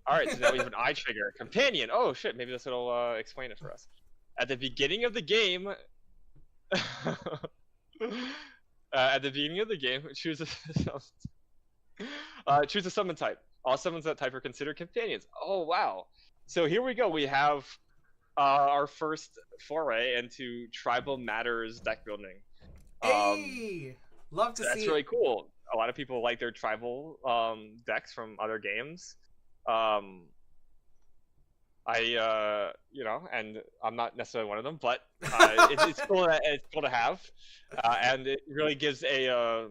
All right, so now we have an eye trigger. Companion. Oh shit, maybe this will explain it for us. At the beginning of the game, choose a summon type. All summons that type are considered companions. Oh wow! So here we go. We have our first foray into Tribal Matters deck building. Hey, love to see. That's really cool. A lot of people like their tribal decks from other games. And I'm not necessarily one of them, but it's cool. It's cool to have, and it really gives a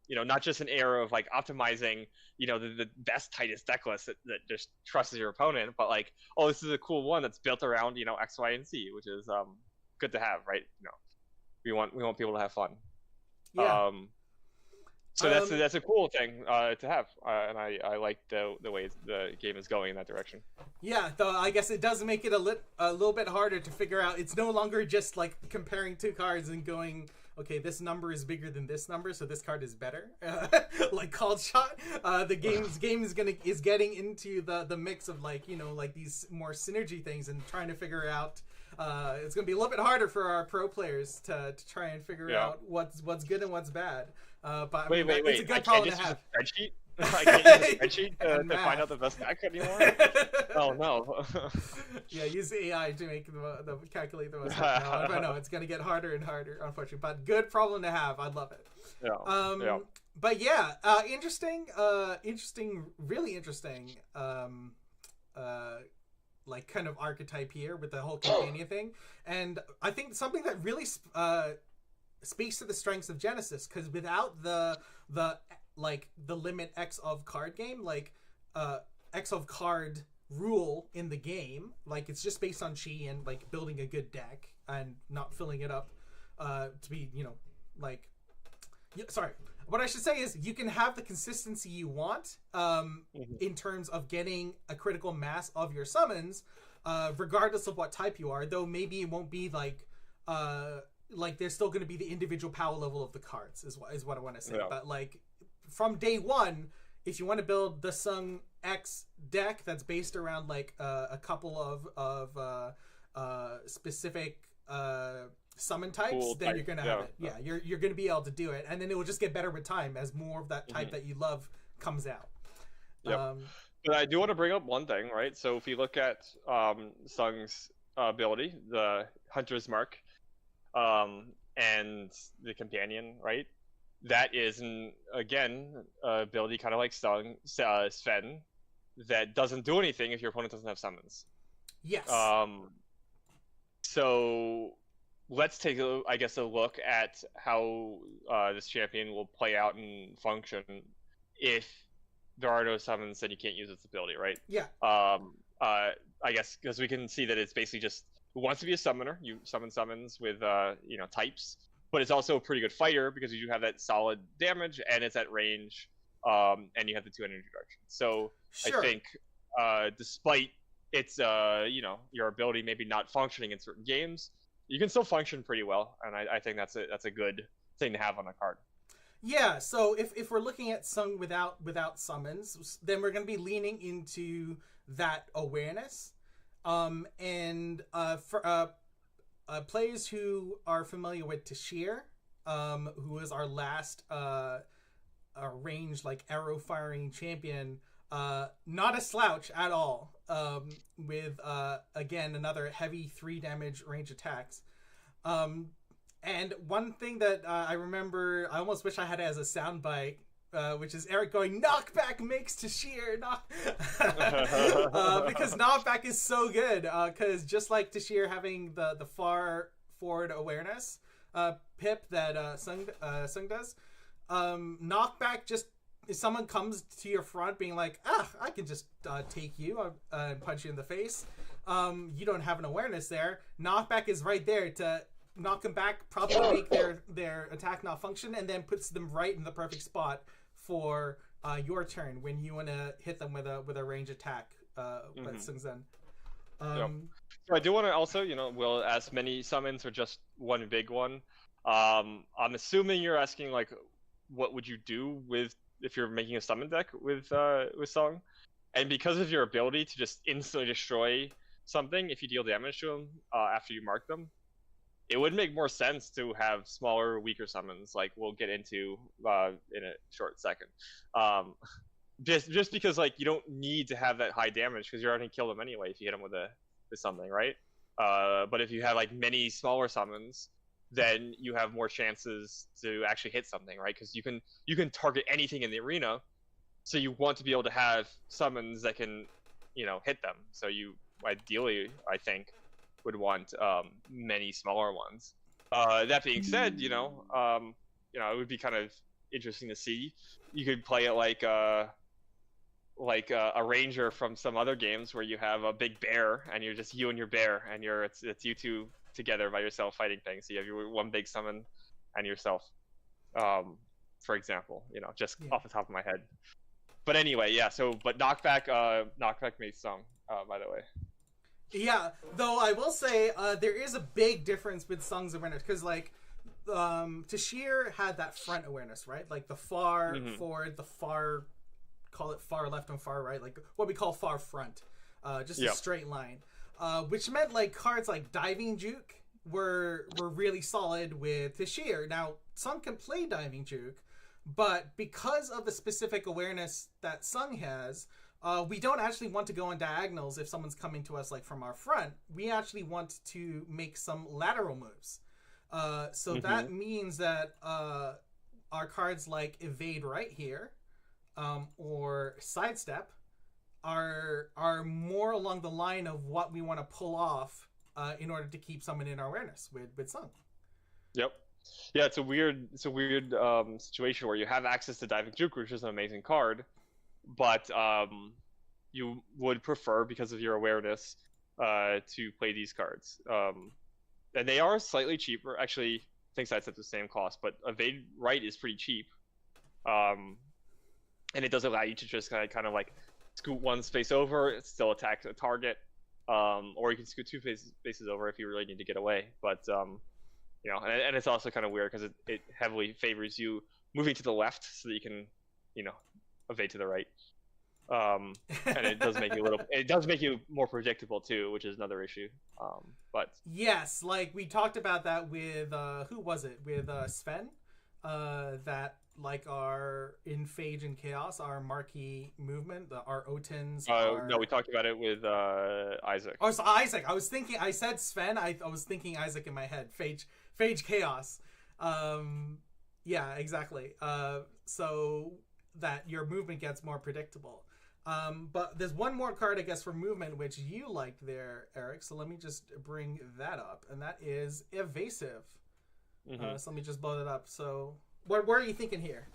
not just an era of like optimizing, the best tightest deck list that just trusts your opponent, but like, oh, this is a cool one that's built around X, Y, and Z, which is good to have, right? We want people to have fun. Yeah. So that's a cool thing to have, and I like the way the game is going in that direction. Yeah, though I guess it does make it a little bit harder to figure out. It's no longer just like comparing 2 cards and going okay, this number is bigger than this number, so this card is better. Like called shot. The game is getting into the mix of like, you know, like these more synergy things and trying to figure out. It's gonna be a little bit harder for our pro players to try and figure out what's good and what's bad. But wait. it's a good problem to have. I can't use a spreadsheet to find out the best deck anymore. Oh no. Yeah, use AI to make the calculate the most. But no, it's gonna get harder and harder, unfortunately. But good problem to have. I love it. Yeah. But yeah, interesting, really interesting. Like kind of archetype here with the whole companion thing, and I think something that really speaks to the strengths of Genesis, because without the limit X of card game, like X of card rule in the game, like it's just based on chi and like building a good deck and not filling it up to be, you know, like what I should say is you can have the consistency you want in terms of getting a critical mass of your summons, regardless of what type you are, though maybe it won't be like there's still going to be the individual power level of the cards is what I want to say. But like from day one, if you want to build the Sung X deck that's based around like a couple of specific summon types, then you're gonna have it. Yeah, you're gonna be able to do it, and then it will just get better with time as more of that type that you love comes out. But I do want to bring up one thing, right? So if you look at Sung's ability, the Hunter's Mark, and the Companion, right? That is again ability kind of like Sven, that doesn't do anything if your opponent doesn't have summons. Yes. So let's take a look at how this champion will play out and function if there are no summons. Then you can't use its ability, right? Yeah. I guess because we can see that it's basically just wants to be a summoner. You summon summons with types, but it's also a pretty good fighter because you do have that solid damage and it's at range, and you have the 2 energy directions. So sure. I think despite its your ability maybe not functioning in certain games, you can still function pretty well, and I think that's a good thing to have on a card. Yeah, so if we're looking at Sung without summons, then we're going to be leaning into that awareness. And for players who are familiar with Tashir, who is our last range like arrow firing champion, not a slouch at all. With again another heavy 3 damage range attacks. And one thing that I remember, I almost wish I had it as a soundbite, which is Eric going, "Knockback makes Tashir," because knockback is so good. Because just like Tashir having the far forward awareness pip that Sung does, knockback just if someone comes to your front being like, I can just take you and punch you in the face. You don't have an awareness there. Knockback is right there to knock them back, probably make their attack not function, and then puts them right in the perfect spot for your turn when you want to hit them with a range attack. With Sung's Zen. So I do want to also, will as many summons or just one big one? I'm assuming you're asking like, what would you do if you're making a summon deck with Sung? And because of your ability to just instantly destroy something if you deal damage to them after you mark them, it would make more sense to have smaller, weaker summons, like we'll get into in a short second. Just because like you don't need to have that high damage because you're already gonna kill them anyway if you hit them with something, right? But if you have like many smaller summons, then you have more chances to actually hit something, right? Because you can target anything in the arena, so you want to be able to have summons that can, hit them. So you ideally, I think, would want many smaller ones. That being said, it would be kind of interesting to see. You could play it like a ranger from some other games where you have a big bear and you're just you and your bear and it's you two together by yourself fighting things. So you have your one big summon and yourself, for example, just off the top of my head. But anyway, yeah. So, but knockback made Sung, by the way. Yeah, though I will say there is a big difference with Sung's awareness because like Tashir had that front awareness, right? Like the far forward, the far, call it far left and far right, like what we call far front, just a straight line, which meant like cards like Diving Juke were really solid with Tashir. Now, Sung can play Diving Juke, but because of the specific awareness that Sung has, we don't actually want to go on diagonals if someone's coming to us like from our front. We actually want to make some lateral moves. So that means that our cards like Evade Right here, or Sidestep, are more along the line of what we want to pull off in order to keep someone in our awareness with Sung. Yep. Yeah, it's a weird situation where you have access to Diving Juke, which is an amazing card, but you would prefer, because of your awareness, to play these cards. And they are slightly cheaper. Actually, I think Sidestep's the same cost, but Evade Right is pretty cheap. And it does allow you to just kind of like scoot one space over, still attack a target, or you can scoot two spaces over if you really need to get away. But you know, and it's also kind of weird because it heavily favors you moving to the left so that you can, you know, evade to the right. And it does make you it does make you more predictable too, which is another issue. But yes, like we talked about that with who was it? With Sven, that like our in Phage and Chaos, our marquee movement, our Otins. No, we talked about it with Isaac. Oh, so Isaac. I was thinking. I said Sven. I was thinking Isaac in my head. Phage Chaos. Yeah, exactly. So that your movement gets more predictable. But there's one more card, I guess, for movement, which you liked there, Eric. So let me just bring that up, and that is Evasive. So let me just blow that up. So what are you thinking here?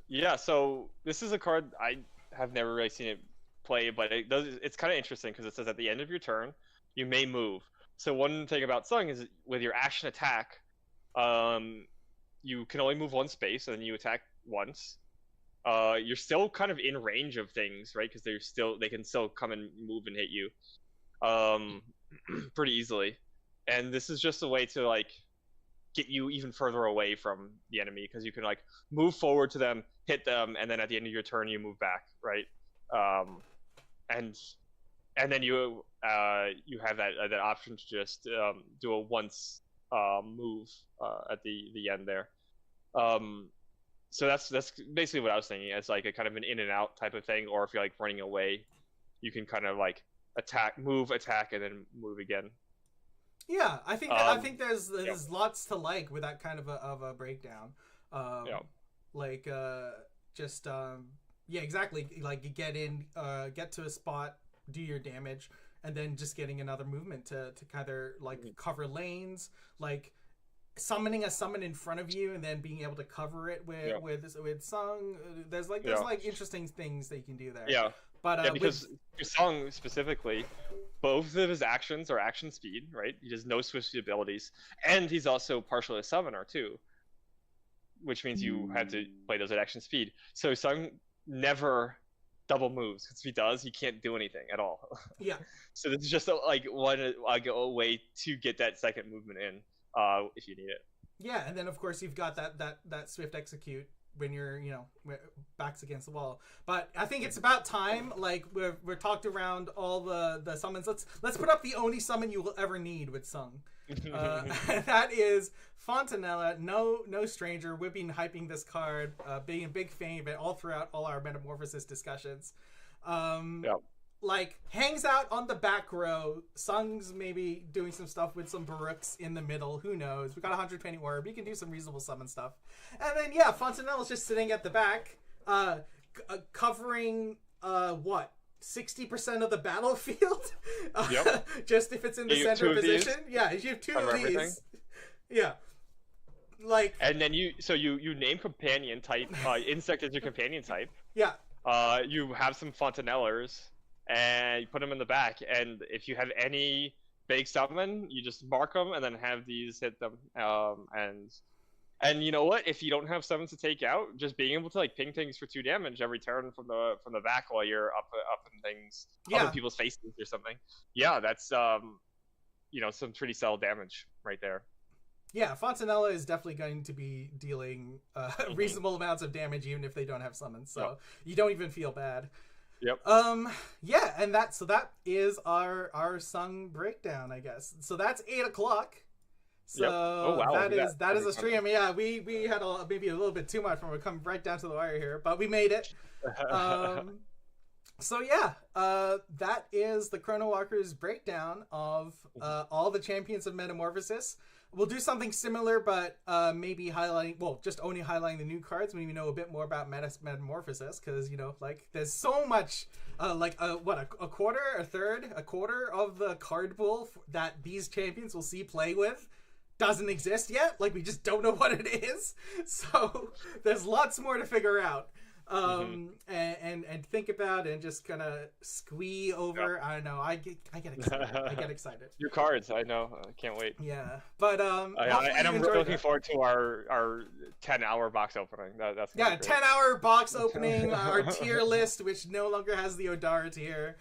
Yeah. So this is a card I have never really seen it play, but it's kind of interesting because it says at the end of your turn, you may move. So one thing about Sung is with your action attack, you can only move one space, and then you attack once. You're still kind of in range of things, right? Because they can still come and move and hit you, pretty easily. And this is just a way to like get you even further away from the enemy, because you can like move forward to them, hit them, and then at the end of your turn you move back, right? And then you have that option to just do a once move at the end there. So that's basically what I was thinking. It's like a kind of an in and out type of thing, or if you're like running away, you can kind of like move, attack, and then move again. Yeah, I think there's lots to like with that kind of a breakdown. Like yeah, exactly. Like you get to a spot, do your damage, and then just getting another movement to kind of like cover lanes, like summoning a summon in front of you and then being able to cover it with Sung. There's like interesting things that you can do there. Yeah. But because Sung specifically, both of his actions are action speed, right? He has no swift abilities, and he's also partially a summoner too, which means you had to play those at action speed. So Sung never double moves, because if he does, he can't do anything at all. Yeah. So this is just a way to get that second movement in, if you need it. Yeah, and then of course you've got that swift execute when you're backs against the wall. But I think it's about time. Like we're talked around all the summons. Let's put up the only summon you will ever need with Sung. That is Fontanella. No stranger. We've been hyping this card, being a big fan of it all throughout all our Metamorphosis discussions. Like hangs out on the back row. Sung's maybe doing some stuff with some Baruchs in the middle. Who knows? We got 120 orb. You can do some reasonable summon stuff. And then Fontanella's just sitting at the back, covering 60% of the battlefield. Just if it's in the center position. Yeah, you have two of these. Everything. Yeah. Like. And then you name companion type. Insect is your companion type. Yeah. You have some Fontanellers, and you put them in the back, and if you have any big summon, you just mark them and then have these hit them. And you know what? If you don't have summons to take out, just being able to like ping things for 2 damage every turn from the back while you're up in things, other people's faces or something. Yeah, that's some pretty solid damage right there. Yeah, Fontanella is definitely going to be dealing reasonable amounts of damage even if they don't have summons, so you don't even feel bad. Yep. Yeah, and that is our Sung breakdown, I guess. So that's 8 o'clock. So Oh, wow. that is a stream. Yeah, we had maybe a little bit too much when we come right down to the wire here, but we made it. So yeah, that is the Chrono Walker's breakdown of all the champions of Metamorphosis. We'll do something similar, but maybe just only highlighting the new cards when we know a bit more about Metamorphosis, because, you know, like, there's so much, a quarter of the card pool that these champions will see play with doesn't exist yet. Like, we just don't know what it is. So there's lots more to figure out. And think about and just kind of squee over. Yep. I don't know. I get excited. Your cards, I know. I can't wait. Yeah, but and I'm really looking forward to our 10-hour box opening. That's 10-hour box opening. Our tier list, which no longer has the Odara tier.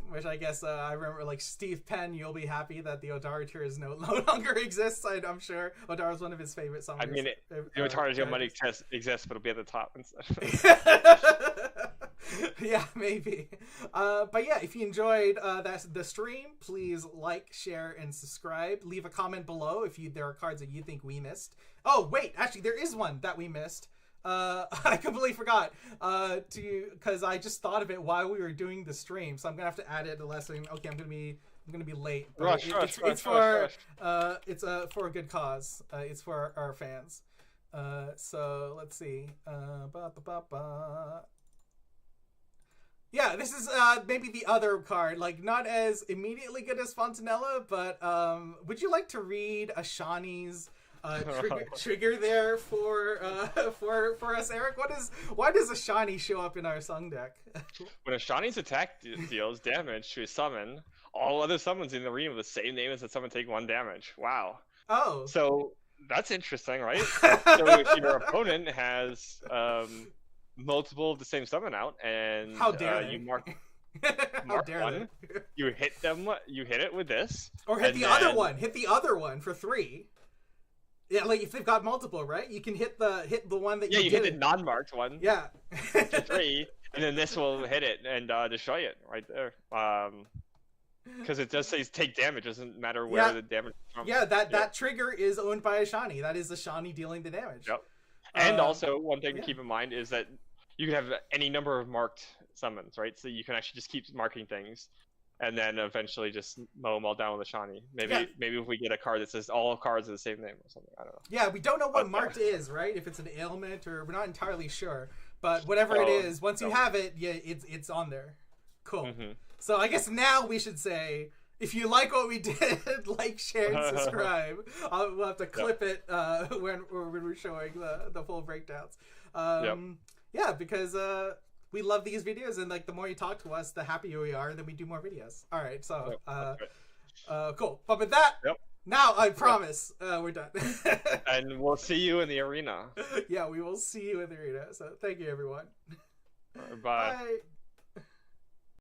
Which I guess I remember, like, Steve Penn, you'll be happy that the Odara tier no longer exists. I'm sure Odara is one of his favorite summoners. I mean, the Odara tier might exist, but it'll be at the top instead. Yeah, maybe. But yeah, if you enjoyed the stream, please like, share, and subscribe. Leave a comment below if there are cards that you think we missed. Oh wait, actually there is one that we missed. I completely forgot because I just thought of it while we were doing the stream, so I'm gonna have to add it to lesson. Okay, I'm gonna be late. It's for a good cause. It's for our fans. So let's see. Yeah, this is maybe the other card, like, not as immediately good as Fontanella, but would you like to read Ashani's trigger there for us, Eric? Why does Ashani show up in our Sung deck? When Ashani's attack deals damage to a summon, all other summons in the arena with the same name as the summon take 1 damage. Wow. Oh. So that's interesting, right? So if your opponent has multiple of the same summon out, and how dare you mark one, you hit it with this, or hit the other one. Hit the other one for 3. Yeah, like, if they've got multiple, right? You can hit the one that you hit the non-marked one. Yeah. For 3, and then this will hit it and destroy it right there. Because it does say take damage. Doesn't matter where the damage is from. Yeah, that trigger is owned by Ashani. That is Ashani dealing the damage. Yep. And also, one thing to keep in mind is that you can have any number of marked summons, right? So you can actually just keep marking things, and then eventually just mow them all down with Ashani. Maybe if we get a card that says all cards are the same name or something. I don't know. Yeah, we don't know what marked is, right? If it's an ailment, or we're not entirely sure. But whatever it is, once you have it, it's on there. Cool. So I guess now we should say, if you like what we did, like, share, and subscribe. We'll have to clip it when we're showing the full breakdowns. Yeah, because we love these videos, and, like, the more you talk to us, the happier we are, and then we do more videos. All right, so cool. But with that, now I promise we're done. And we'll see you in the arena. Yeah, we will see you in the arena. So thank you, everyone. Bye. Bye.